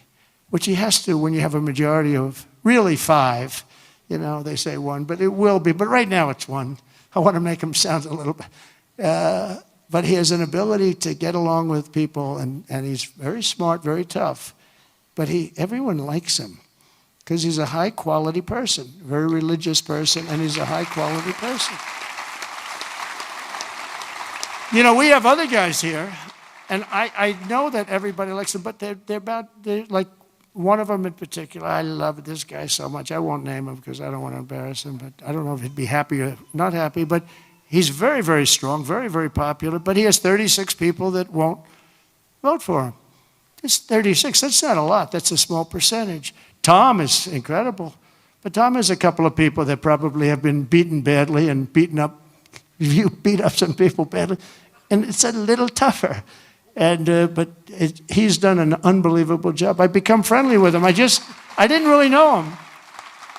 which he has to when you have a majority of really 5. You know, they say 1, but it will be. But right now it's 1. I want to make him sound a little bit. But he has an ability to get along with people, and he's very smart, very tough. But everyone likes him because he's a high-quality person, very religious person, and he's a high-quality person. You know, we have other guys here, and I know that everybody likes them, but they're like, one of them in particular, I love this guy so much. I won't name him because I don't want to embarrass him, but I don't know if he'd be happy or not happy, but he's very, very strong, very, very popular, but he has 36 people that won't vote for him. It's 36. That's not a lot. That's a small percentage. Tom is incredible, but Tom has a couple of people that probably have been beaten badly and beat up some people badly, and it's a little tougher. But he's done an unbelievable job. I've become friendly with him. I didn't really know him.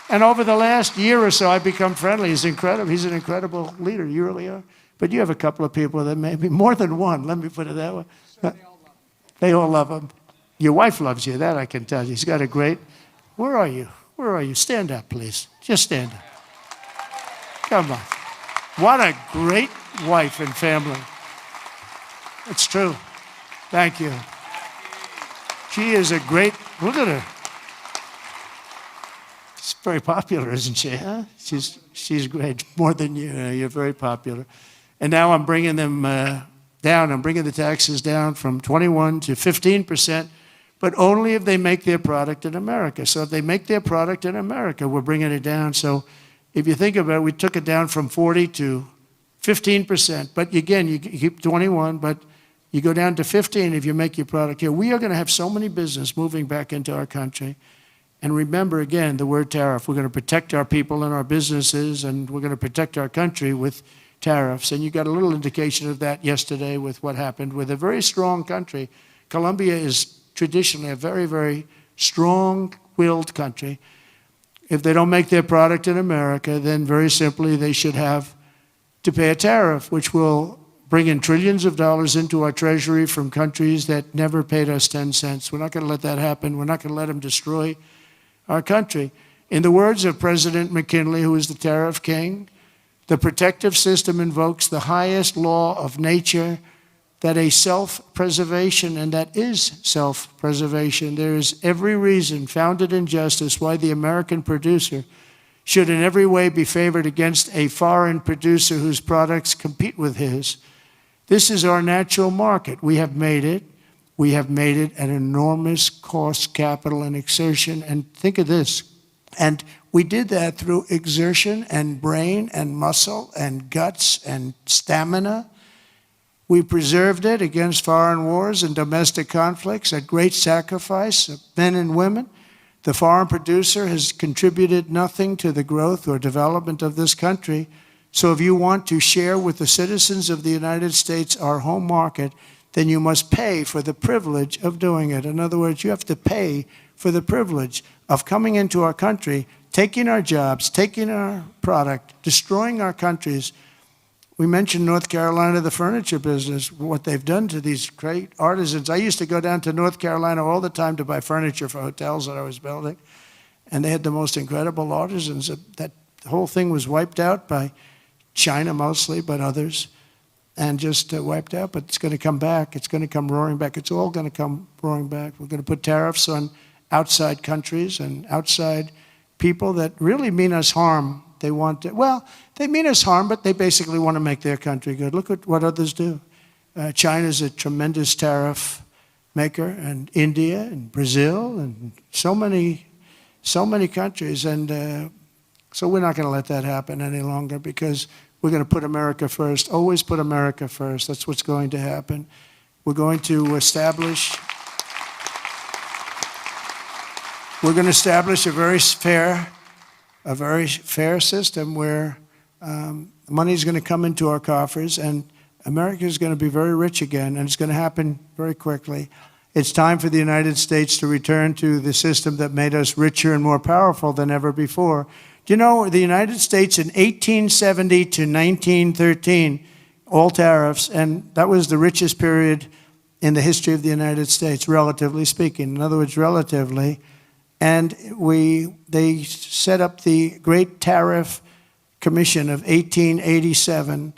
And over the last year or so, I've become friendly. He's incredible. He's an incredible leader. You really are. But you have a couple of people that maybe more than one. Let me put it that way. So they all love him. Your wife loves you. That I can tell you. He's got a great. Where are you? Where are you? Stand up, please. Just stand up. Come on. What a great wife and family. It's true. Thank you. She is a great. Look at her. She's very popular, isn't she? Huh? She's great. More than you. You're very popular. And now I'm bringing them down. I'm bringing the taxes down from 21 to 15%, but only if they make their product in America. So if they make their product in America, we're bringing it down. So if you think about it, we took it down from 40 to 15%. But again, you keep 21, but you go down to 15 if you make your product here. We are going to have so many business moving back into our country. And remember, again, the word tariff. We're going to protect our people and our businesses, and we're going to protect our country with tariffs. And you got a little indication of that yesterday with what happened with a very strong country. Colombia is traditionally a very, very strong-willed country. If they don't make their product in America, then very simply they should have to pay a tariff, which will bring in trillions of dollars into our treasury from countries that never paid us 10 cents. We're not going to let that happen. We're not going to let them destroy our country. In the words of President McKinley, who is the tariff king, the protective system invokes the highest law of nature, that a self-preservation, and that is self-preservation. There is every reason founded in justice why the American producer should in every way be favored against a foreign producer whose products compete with his. This is our natural market. We have made it. We have made it an enormous cost, capital, and exertion. And think of this. And we did that through exertion and brain and muscle and guts and stamina. We preserved it against foreign wars and domestic conflicts at great sacrifice of men and women. The foreign producer has contributed nothing to the growth or development of this country. So if you want to share with the citizens of the United States our home market, then you must pay for the privilege of doing it. In other words, you have to pay for the privilege of coming into our country, taking our jobs, taking our product, destroying our countries, We mentioned North Carolina, the furniture business, what they've done to these great artisans. I used to go down to North Carolina all the time to buy furniture for hotels that I was building, and they had the most incredible artisans. That whole thing was wiped out by China mostly, but others, and just wiped out. But it's going to come back. It's going to come roaring back. It's all going to come roaring back. We're going to put tariffs on outside countries and outside people that really mean us harm. They want to, well, they mean us harm, but they basically want to make their country good. Look at what others do. China's a tremendous tariff maker, and India and Brazil and so many countries. And so we're not going to let that happen any longer, because we're going to put America first. Always put America first. That's what's going to happen. We're going to establish a very fair system where money is going to come into our coffers, and America is going to be very rich again, and it's going to happen very quickly. It's time for the United States to return to the system that made us richer and more powerful than ever before. Do you know the United States in 1870 to 1913, all tariffs, and that was the richest period in the history of the United States, relatively speaking. In other words, relatively. And they set up the Great Tariff Commission of 1887,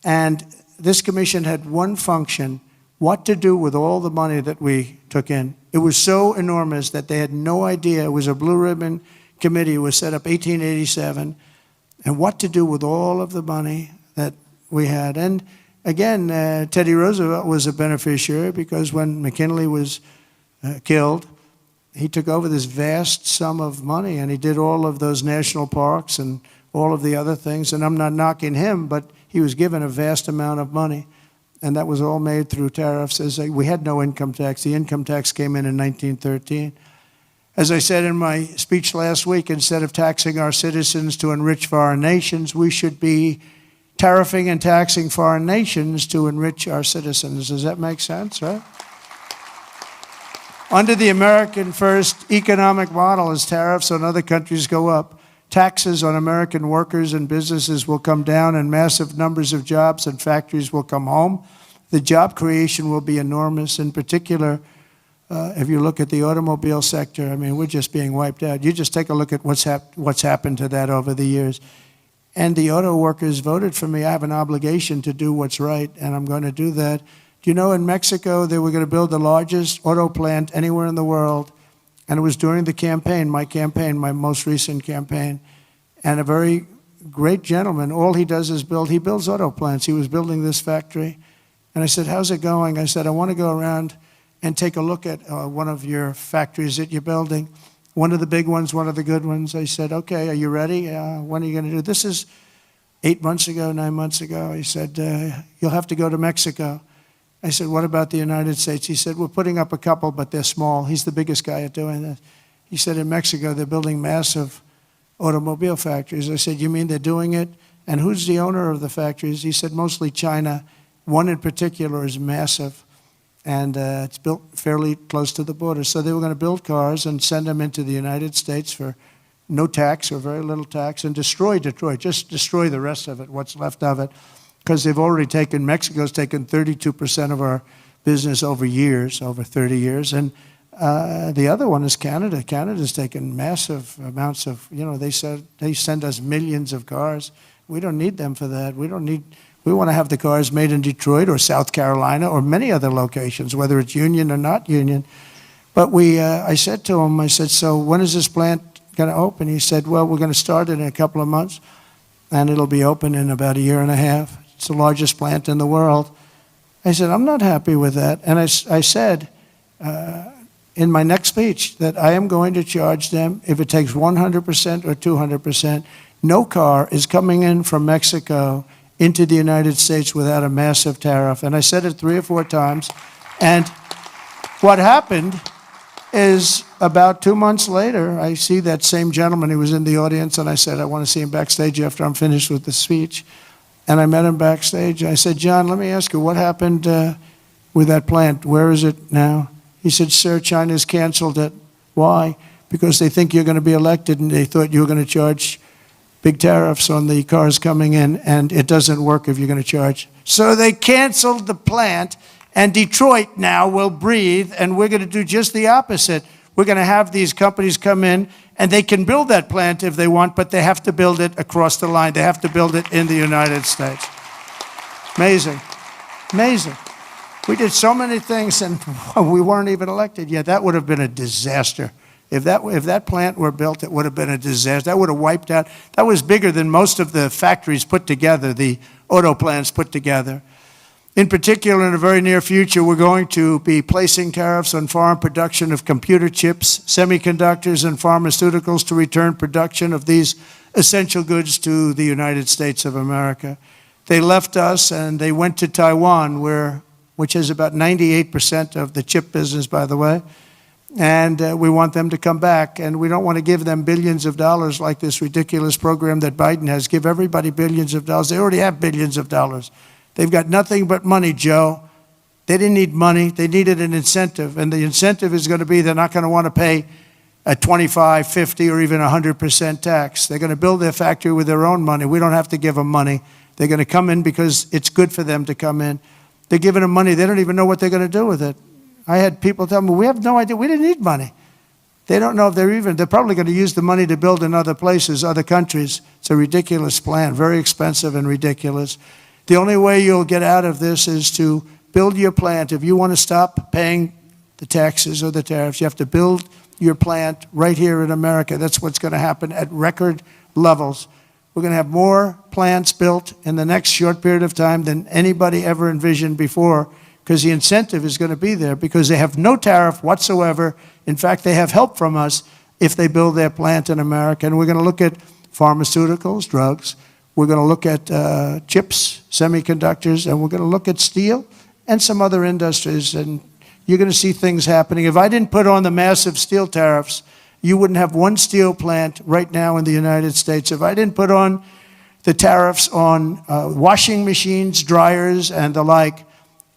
and this commission had one function: what to do with all the money that we took in. It was so enormous that they had no idea. It was a blue ribbon committee. It was set up 1887, and what to do with all of the money that we had. And again, Teddy Roosevelt was a beneficiary, because when McKinley was killed, he took over this vast sum of money, and he did all of those national parks and all of the other things. And I'm not knocking him, but he was given a vast amount of money, and that was all made through tariffs. We had no income tax. The income tax came in 1913. As I said in my speech last week, instead of taxing our citizens to enrich foreign nations, we should be tariffing and taxing foreign nations to enrich our citizens. Does that make sense, right? Under the American First economic model, as tariffs on other countries go up, taxes on American workers and businesses will come down, and massive numbers of jobs and factories will come home. The job creation will be enormous. In particular, if you look at the automobile sector, I mean, we're just being wiped out. You just take a look at what's happened to that over the years. And the auto workers voted for me. I have an obligation to do what's right, and I'm going to do that. Do you know in Mexico they were going to build the largest auto plant anywhere in the world? And it was during the campaign, my most recent campaign. And a very great gentleman, all he does is he builds auto plants. He was building this factory. And I said, how's it going? I said, I want to go around and take a look at one of your factories that you're building. One of the big ones, one of the good ones. I said, okay, are you ready? When are you going to do this? Is 9 months ago. He said, you'll have to go to Mexico. I said, what about the United States? He said, we're putting up a couple, but they're small. He's the biggest guy at doing this. He said, in Mexico, they're building massive automobile factories. I said, you mean they're doing it? And who's the owner of the factories? He said, mostly China. One in particular is massive, and it's built fairly close to the border. So they were going to build cars and send them into the United States for no tax or very little tax, and destroy Detroit, just destroy the rest of it, what's left of it. Because Mexico's taken 32% of our business over years, over 30 years. And the other one is Canada. Canada's taken massive amounts of, they send us millions of cars. We don't need them for that. We want to have the cars made in Detroit or South Carolina or many other locations, whether it's union or not union. But I said to him, so when is this plant going to open? He said, well, we're going to start it in a couple of months, and it'll be open in about a year and a half. It's the largest plant in the world. I said, I'm not happy with that. And I said in my next speech that I am going to charge them, if it takes 100% or 200%, no car is coming in from Mexico into the United States without a massive tariff. And I said it 3 or 4 times. And what happened is about 2 months later, I see that same gentleman who was in the audience, and I said, I want to see him backstage after I'm finished with the speech. And I met him backstage. I said, John, let me ask you, what happened with that plant? Where is it now? He said, sir, China's canceled it. Why? Because they think you're going to be elected, and they thought you were going to charge big tariffs on the cars coming in, and it doesn't work if you're going to charge. So they canceled the plant, and Detroit now will breathe, and we're going to do just the opposite. We're going to have these companies come in, and they can build that plant if they want, but they have to build it across the line. They have to build it in the United States. Amazing. Amazing. We did so many things, and we weren't even elected yet. That would have been a disaster. If that plant were built, it would have been a disaster. That would have wiped out. That was bigger than most of the factories put together, the auto plants put together. In particular, in the very near future, we're going to be placing tariffs on foreign production of computer chips, semiconductors, and pharmaceuticals to return production of these essential goods to the United States of America. They left us and they went to Taiwan, which is about 98% of the chip business, by the way. And we want them to come back. And we don't want to give them billions of dollars like this ridiculous program that Biden has. Give everybody billions of dollars. They already have billions of dollars. They've got nothing but money, Joe. They didn't need money. They needed an incentive. And the incentive is going to be they're not going to want to pay a 25, 50, or even 100% tax. They're going to build their factory with their own money. We don't have to give them money. They're going to come in because it's good for them to come in. They're giving them money. They don't even know what they're going to do with it. I had people tell me, we have no idea. We didn't need money. They don't know if they're probably going to use the money to build in other places, other countries. It's a ridiculous plan, very expensive and ridiculous. The only way you'll get out of this is to build your plant. If you want to stop paying the taxes or the tariffs, you have to build your plant right here in America. That's what's going to happen at record levels. We're going to have more plants built in the next short period of time than anybody ever envisioned before, because the incentive is going to be there, because they have no tariff whatsoever. In fact, they have help from us if they build their plant in America. And we're going to look at pharmaceuticals, drugs. We're going to look at chips, semiconductors, and we're going to look at steel and some other industries. And you're going to see things happening. If I didn't put on the massive steel tariffs, you wouldn't have one steel plant right now in the United States. If I didn't put on the tariffs on washing machines, dryers, and the like,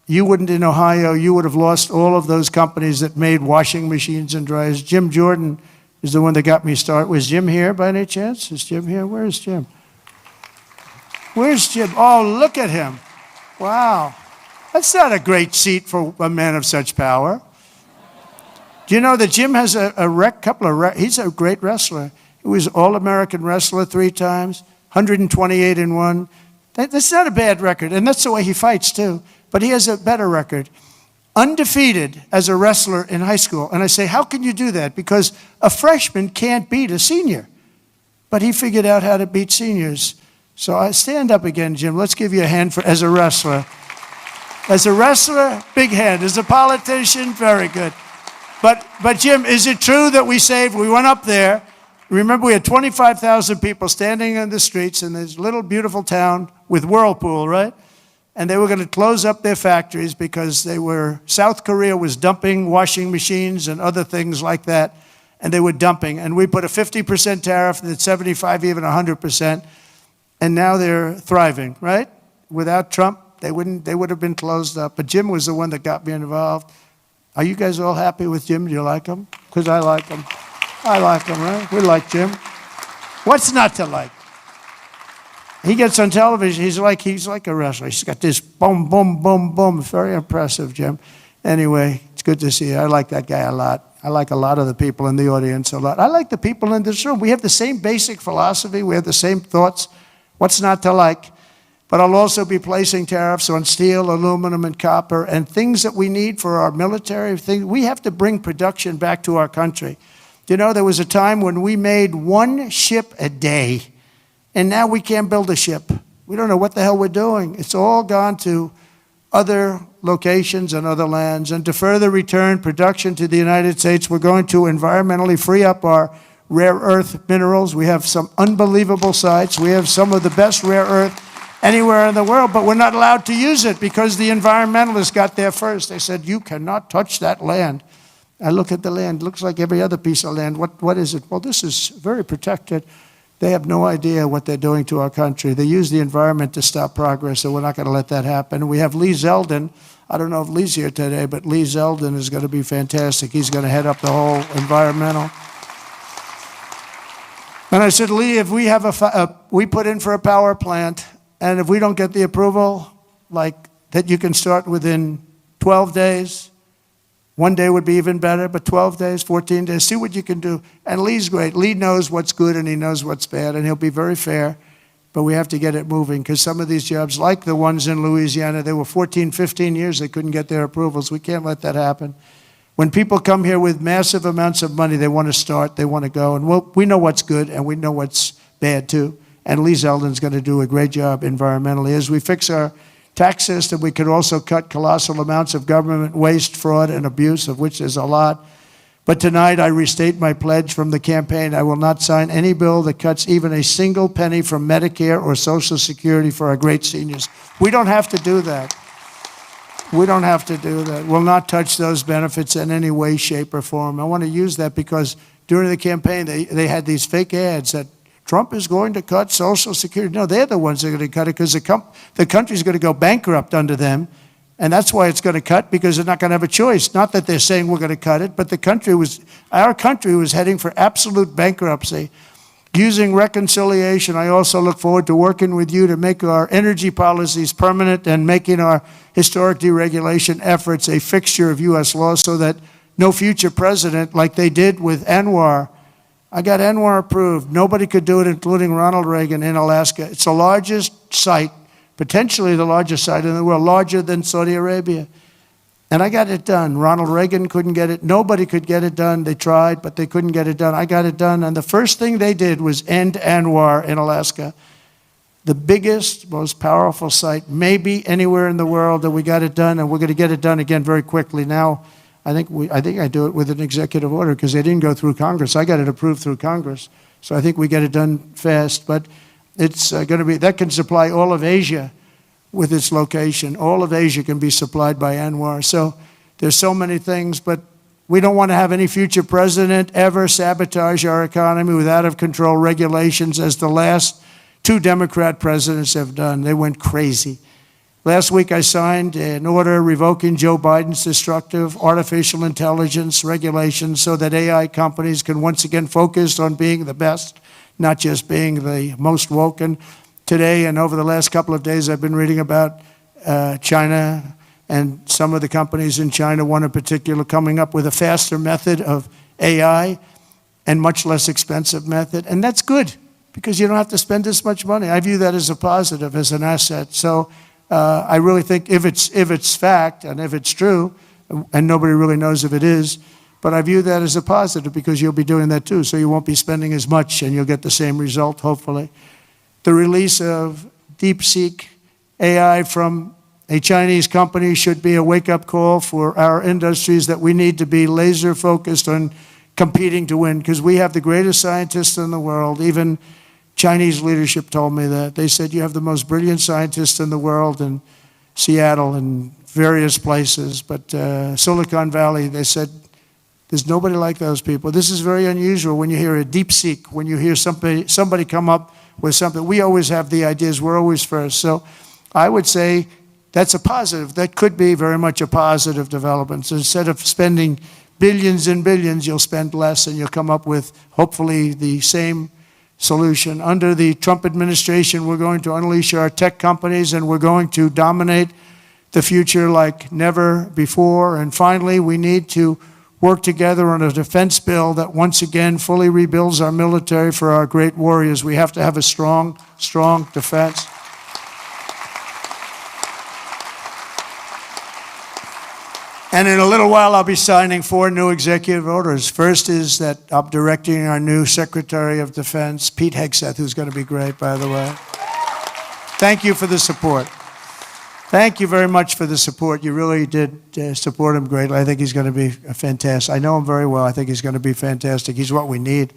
you wouldn't, in Ohio, you would have lost all of those companies that made washing machines and dryers. Jim Jordan is the one that got me started. Was Jim here by any chance? Is Jim here? Where is Jim? Where's Jim? Oh, look at him. Wow. That's not a great seat for a man of such power. Do you know that Jim has he's a great wrestler. He was All-American wrestler 3 times, 128 and 1. That's not a bad record, and that's the way he fights too. But he has a better record. Undefeated as a wrestler in high school. And I say, how can you do that? Because a freshman can't beat a senior. But he figured out how to beat seniors. So I stand up again, Jim. Let's give you a hand as a wrestler. As a wrestler, big hand. As a politician, very good. But Jim, is it true that we went up there, remember we had 25,000 people standing in the streets in this little beautiful town with Whirlpool, right? And they were going to close up their factories because South Korea was dumping washing machines and other things like that, and they were dumping. And we put a 50% tariff, and it's 75, even 100%. And now they're thriving, right? Without Trump, they would have been closed up. But Jim was the one that got me involved. Are you guys all happy with Jim? Do you like him? Because I like him. I like him, right? We like Jim. What's not to like? He gets on television, he's like a wrestler. He's got this boom, boom, boom, boom. Very impressive, Jim. Anyway, it's good to see you. I like that guy a lot. I like a lot of the people in the audience a lot. I like the people in this room. We have the same basic philosophy. We have the same thoughts. What's not to like? But I'll also be placing tariffs on steel, aluminum, and copper, and things that we need for our military. We have to bring production back to our country. You know, there was a time when we made 1 ship a day, and now we can't build a ship. We don't know what the hell we're doing. It's all gone to other locations and other lands. And to further return production to the United States, we're going to environmentally free up our rare earth minerals. We have some unbelievable sites. We have some of the best rare earth anywhere in the world, but we're not allowed to use it because the environmentalists got there first. They said, you cannot touch that land. I look at the land. It looks like every other piece of land. What is it? Well, this is very protected. They have no idea what they're doing to our country. They use the environment to stop progress, so we're not going to let that happen. We have Lee Zeldin. I don't know if Lee's here today, but Lee Zeldin is going to be fantastic. He's going to head up the whole environmental. And I said, Lee, if we have we put in for a power plant, and if we don't get the approval, like that you can start within 12 days, one day would be even better, but 12 days, 14 days, see what you can do. And Lee's great. Lee knows what's good and he knows what's bad, and he'll be very fair. But we have to get it moving, because some of these jobs, like the ones in Louisiana, they were 14, 15 years, they couldn't get their approvals. We can't let that happen. When people come here with massive amounts of money, they want to start, they want to go. And we know what's good and we know what's bad too. And Lee Zeldin's going to do a great job environmentally. As we fix our tax system, we could also cut colossal amounts of government waste, fraud, and abuse, of which there's a lot. But tonight, I restate my pledge from the campaign. I will not sign any bill that cuts even a single penny from Medicare or Social Security for our great seniors. We don't have to do that. We don't have to do that. We'll not touch those benefits in any way, shape, or form. I want to use that because during the campaign, they had these fake ads that Trump is going to cut Social Security. No, they're the ones that are going to cut it, because the country's going to go bankrupt under them. And that's why it's going to cut, because they're not going to have a choice. Not that they're saying we're going to cut it, but our country was heading for absolute bankruptcy. Using reconciliation, I also look forward to working with you to make our energy policies permanent and making our historic deregulation efforts a fixture of U.S. law, so that no future president, like they did with Anwar. I got Anwar approved. Nobody could do it, including Ronald Reagan in Alaska. It's the largest site, potentially the largest site in the world, larger than Saudi Arabia. And I got it done. Ronald Reagan couldn't get it. Nobody could get it done. They tried, but they couldn't get it done. I got it done. And the first thing they did was end Anwar in Alaska. The biggest, most powerful site, maybe anywhere in the world, that we got it done. And we're going to get it done again very quickly. Now, I think I do it with an executive order, because they didn't go through Congress. I got it approved through Congress. So I think we get it done fast. But it's going to be, that can supply all of Asia with its location. All of Asia can be supplied by Anwar. So there's so many things, but we don't want to have any future president ever sabotage our economy with out-of-control regulations, as the last two Democrat presidents have done. They went crazy. Last week I signed an order revoking Joe Biden's destructive artificial intelligence regulations, so that AI companies can once again focus on being the best, not just being the most woke. And today and over the last couple of days, I've been reading about China, and some of the companies in China, one in particular, coming up with a faster method of AI and much less expensive method. And that's good, because you don't have to spend this much money. I view that as a positive, as an asset. So I really think if it's fact and if it's true, and nobody really knows if it is, but I view that as a positive, because you'll be doing that too. So you won't be spending as much and you'll get the same result, hopefully. The release of DeepSeek AI from a Chinese company should be a wake-up call for our industries, that we need to be laser focused on competing to win, because we have the greatest scientists in the world. Even Chinese leadership told me that. They said, you have the most brilliant scientists in the world in Seattle and various places, but Silicon Valley, they said, there's nobody like those people. This is very unusual when you hear a DeepSeek, when you hear somebody come up with something. We always have the ideas, we're always first. So I would say that's a positive. That could be very much a positive development. So instead of spending billions and billions, you'll spend less and you'll come up with, hopefully, the same solution. Under the Trump administration, we're going to unleash our tech companies, and we're going to dominate the future like never before. And finally, we need to work together on a defense bill that once again fully rebuilds our military for our great warriors. We have to have a strong, strong defense. And in a little while, I'll be signing 4 new executive orders. First is that I'm directing our new Secretary of Defense, Pete Hegseth, who's going to be great, by the way. Thank you for the support. Thank you very much for the support. You really did support him greatly. I think he's going to be fantastic. I know him very well. I think he's going to be fantastic. He's what we need.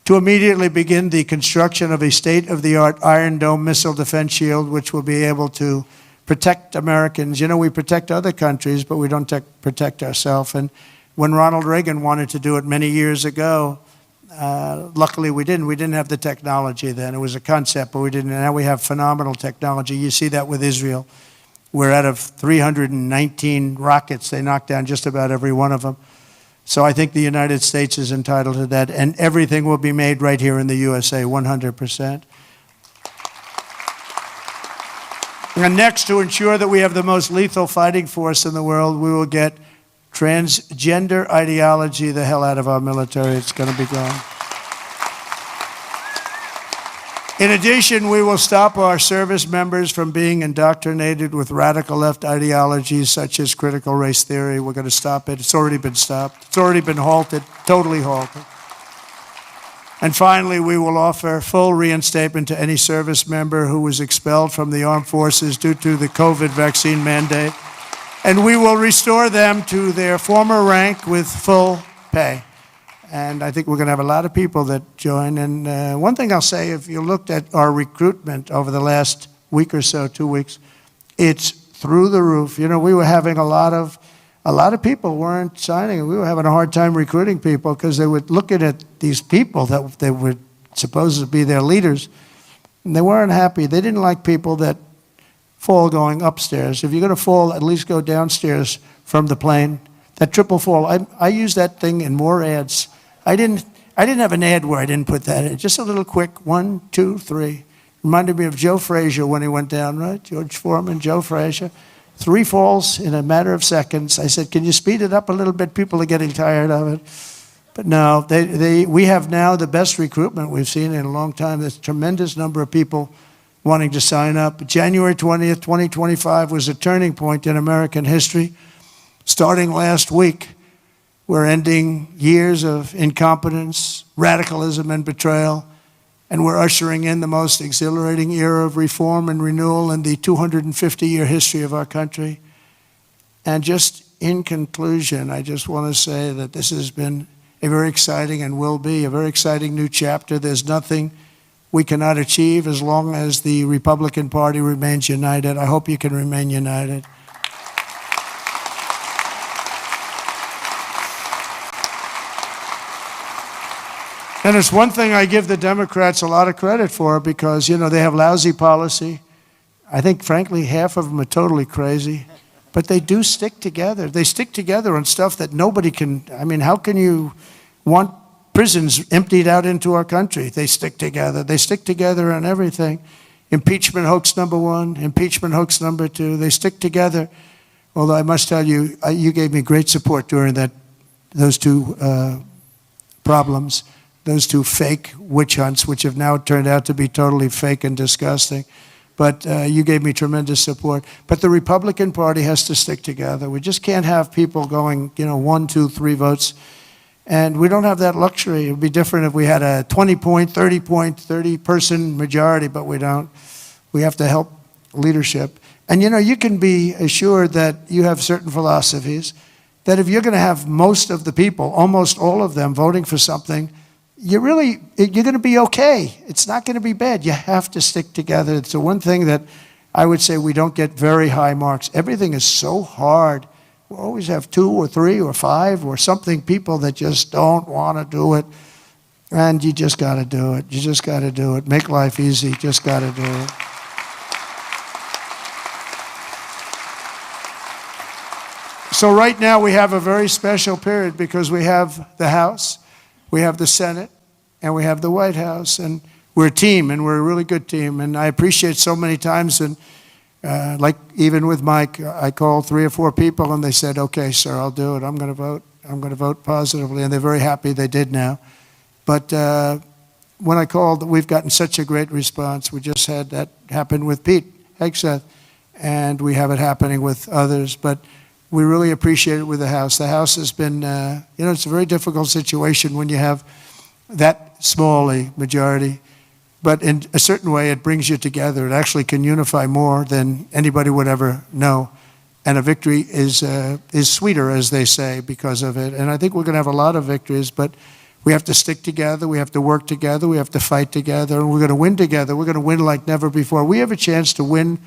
To immediately begin the construction of a state-of-the-art Iron Dome missile defense shield, which will be able to protect Americans. You know, we protect other countries, but we don't protect ourselves. And when Ronald Reagan wanted to do it many years ago, luckily we didn't. We didn't have the technology then. It was a concept, but we didn't. And now we have phenomenal technology. You see that with Israel. We're out of 319 rockets. They knocked down just about every one of them. So I think the United States is entitled to that, and everything will be made right here in the USA, 100%. And next, to ensure that we have the most lethal fighting force in the world, we will get transgender ideology the hell out of our military. It's going to be gone. In addition, we will stop our service members from being indoctrinated with radical left ideologies such as critical race theory. We're going to stop it. It's already been stopped. It's already been halted, totally halted. And finally, we will offer full reinstatement to any service member who was expelled from the armed forces due to the COVID vaccine mandate. And we will restore them to their former rank with full pay. And I think we're going to have a lot of people that join. And one thing I'll say, if you looked at our recruitment over the last week or so, 2 weeks, it's through the roof. You know, we were having a lot of people weren't signing. We were having a hard time recruiting people because they were looking at these people that they were supposed to be their leaders, and they weren't happy. They didn't like people that fall going upstairs. If you're going to fall, at least go downstairs from the plane. That triple fall, I use that thing in more ads. I didn't have an ad where I didn't put that in. Just a little quick 1, 2, 3. Reminded me of Joe Frazier when he went down, right? George Foreman, Joe Frazier. 3 falls in a matter of seconds. I said, can you speed it up a little bit? People are getting tired of it. But no, we have now the best recruitment we've seen in a long time. There's a tremendous number of people wanting to sign up. January 20th, 2025 was a turning point in American history. Starting last week, we're ending years of incompetence, radicalism, and betrayal, and we're ushering in the most exhilarating era of reform and renewal in the 250-year history of our country. And just in conclusion, I just want to say that this has been a very exciting and will be a very exciting new chapter. There's nothing we cannot achieve as long as the Republican Party remains united. I hope you can remain united. And it's one thing I give the Democrats a lot of credit for because, you know, they have lousy policy. I think, frankly, half of them are totally crazy. But they do stick together. They stick together on stuff that nobody can. I mean, how can you want prisons emptied out into our country? They stick together. They stick together on everything. Impeachment hoax number 1, impeachment hoax number 2. They stick together. Although I must tell you, you gave me great support during those 2 problems. Those 2 fake witch hunts, which have now turned out to be totally fake and disgusting. But you gave me tremendous support. But the Republican Party has to stick together. We just can't have people going, you know, 1, 2, 3 votes. And we don't have that luxury. It would be different if we had a 20-point, 30-person majority, but we don't. We have to help leadership. And, you know, you can be assured that you have certain philosophies, that if you're going to have most of the people, almost all of them, voting for something, you're going to be okay. It's not going to be bad. You have to stick together. It's the one thing that I would say we don't get very high marks. Everything is so hard. We always have 2 or 3 or 5 or something, people that just don't want to do it. And you just got to do it. You just got to do it. Make life easy. Just got to do it. So right now we have a very special period because we have the House, we have the Senate, and we have the White House, and we're a team, and we're a really good team. And I appreciate so many times, and like even with Mike, I called 3 or 4 people, and they said, okay, sir, I'll do it. I'm going to vote. I'm going to vote positively, and they're very happy they did now. But when I called, we've gotten such a great response. We just had that happen with Pete Hegseth, and we have it happening with others. But we really appreciate it with the House. The House has been, you know, it's a very difficult situation when you have that small a majority. But in a certain way, it brings you together. It actually can unify more than anybody would ever know. And a victory is sweeter, as they say, because of it. And I think we're going to have a lot of victories, but we have to stick together. We have to work together. We have to fight together. And we're going to win together. We're going to win like never before. We have a chance to win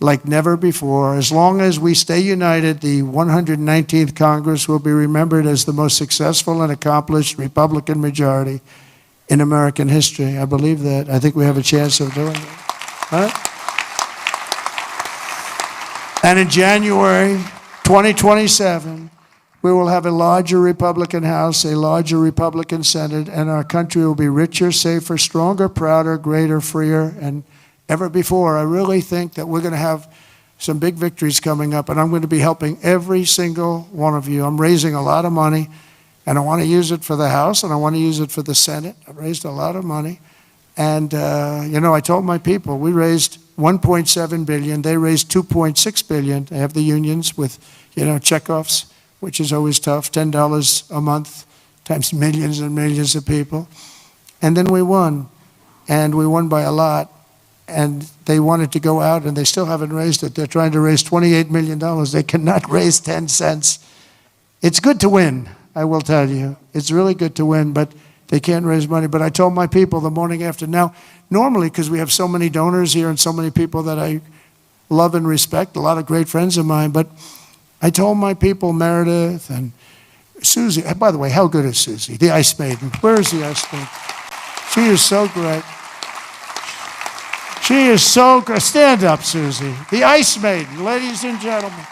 like never before. As long as we stay united, the 119th Congress will be remembered as the most successful and accomplished Republican majority in American history. I believe that. I think we have a chance of doing that. Right? And in January 2027, We will have a larger Republican House, a larger Republican Senate, and our country will be richer, safer, stronger, prouder, greater, freer, and ever before. I really think that we're going to have some big victories coming up, and I'm going to be helping every single one of you. I'm raising a lot of money, and I want to use it for the House, and I want to use it for the Senate. I've raised a lot of money. And, I told my people, we raised $1.7 billion. They raised $2.6 billion. They have the unions with, checkoffs, which is always tough, $10 a month times millions and millions of people. And then we won, and we won by a lot. And they wanted to go out, and they still haven't raised it. They're trying to raise $28 million. They cannot raise 10 cents. It's good to win, I will tell you. It's really good to win, but they can't raise money. But I told my people the morning after. Now, normally, because we have so many donors here and so many people that I love and respect, a lot of great friends of mine, but I told my people, Meredith and Susie, by the way, how good is Susie, the Ice Maiden? Where is the Ice Maiden? She is so great. She is so good. Stand up, Susie. The Ice Maiden, ladies and gentlemen.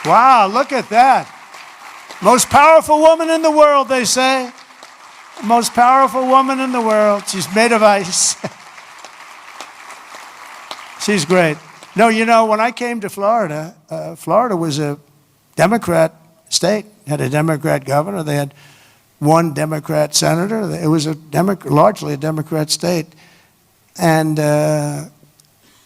Wow, look at that. Most powerful woman in the world, they say. Most powerful woman in the world. She's made of ice. She's great. No, when I came to Florida, Florida was a Democrat state. Had a Democrat governor. They had one Democrat senator. It was largely a Democrat state. And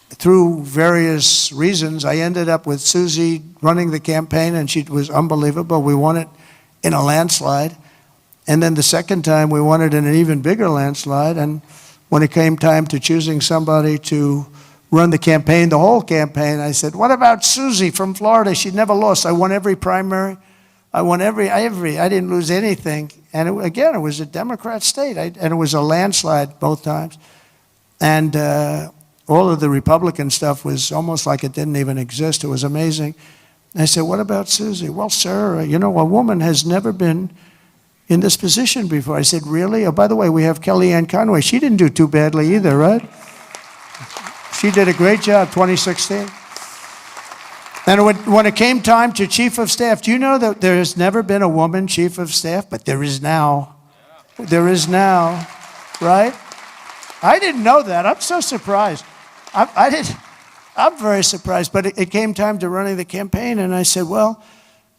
through various reasons, I ended up with Susie running the campaign, and she was unbelievable. We won it in a landslide. And then the second time, we won it in an even bigger landslide. And when it came time to choosing somebody to run the campaign, the whole campaign, I said, what about Susie from Florida? She never lost. I won every primary. I won every, I didn't lose anything. And it was a Democrat state, and it was a landslide both times. And all of the Republican stuff was almost like it didn't even exist. It was amazing. And I said, what about Susie? Well, sir, a woman has never been in this position before. I said, really? Oh, by the way, we have Kellyanne Conway. She didn't do too badly either, right? She did a great job, 2016. And when it came time to chief of staff, do you know that there has never been a woman chief of staff? But there is now. There is now, right? I didn't know that. I'm so surprised. I'm very surprised. But it came time to running the campaign, and I said, well,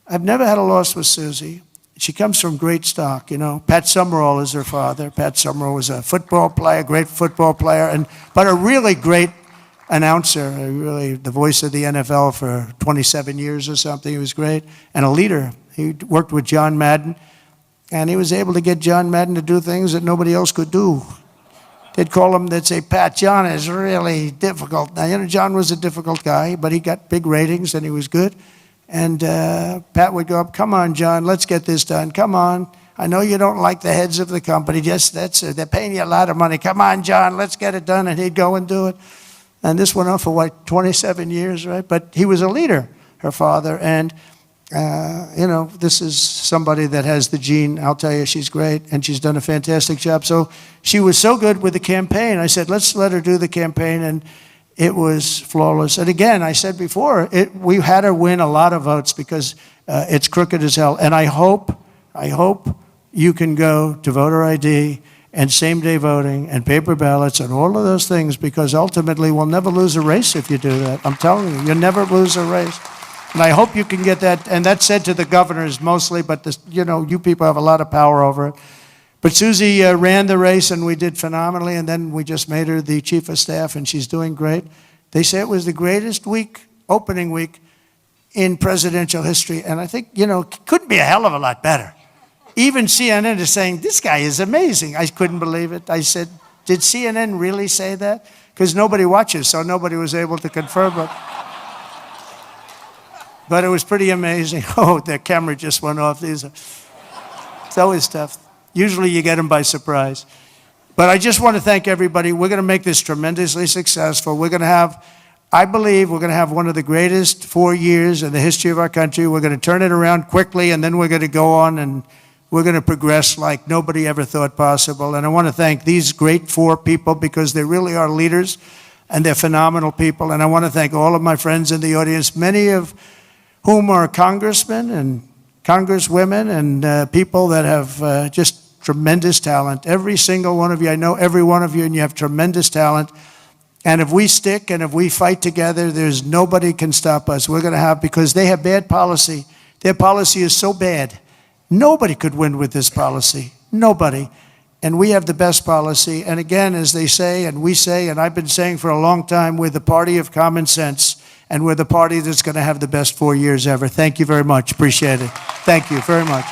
I've never had a loss with Susie. She comes from great stock, Pat Summerall is her father. Pat Summerall was a football player, great football player, but a really great announcer, really the voice of the NFL for 27 years or something. He was great, and a leader. He worked with John Madden, and he was able to get John Madden to do things that nobody else could do. They'd say, Pat, John is really difficult. Now, John was a difficult guy, but he got big ratings, and he was good. And Pat would go up, come on, John, let's get this done. Come on. I know you don't like the heads of the company. They're paying you a lot of money. Come on, John, let's get it done. And he'd go and do it. And this went on for, 27 years, right? But he was a leader, her father. And, this is somebody that has the gene. I'll tell you, she's great. And she's done a fantastic job. So she was so good with the campaign. I said, let's let her do the campaign. And it was flawless. And again, I said before, we had her win a lot of votes because it's crooked as hell. And I hope you can go to voter ID and same-day voting and paper ballots and all of those things, because ultimately we'll never lose a race if you do that. I'm telling you, you'll never lose a race. And I hope you can get that. And that's said to the governors mostly, but you people have a lot of power over it. But Susie ran the race, and we did phenomenally, and then we just made her the chief of staff, and she's doing great. They say it was the greatest opening week in presidential history, and I think, couldn't be a hell of a lot better. Even CNN is saying, this guy is amazing. I couldn't believe it. I said, did CNN really say that? Because nobody watches, so nobody was able to confirm it. But it was pretty amazing. Oh, the camera just went off. It's always tough. Usually you get them by surprise. But I just want to thank everybody. We're going to make this tremendously successful. I believe we're going to have one of the greatest 4 years in the history of our country. We're going to turn it around quickly, and then we're going to go on, and We're going to progress like nobody ever thought possible. And I want to thank these great 4 people because they really are leaders and they're phenomenal people. And I want to thank all of my friends in the audience, many of whom are congressmen and congresswomen and people that have just tremendous talent. Every single one of you, I know every one of you, and you have tremendous talent. And if we stick and if we fight together, there's nobody can stop us. We're going to have, because they have bad policy. Their policy is so bad. Nobody could win with this policy. Nobody. And we have the best policy. And again, as they say, and we say, and I've been saying for a long time, we're the party of common sense. And we're the party that's going to have the best 4 years ever. Thank you very much. Appreciate it. Thank you very much.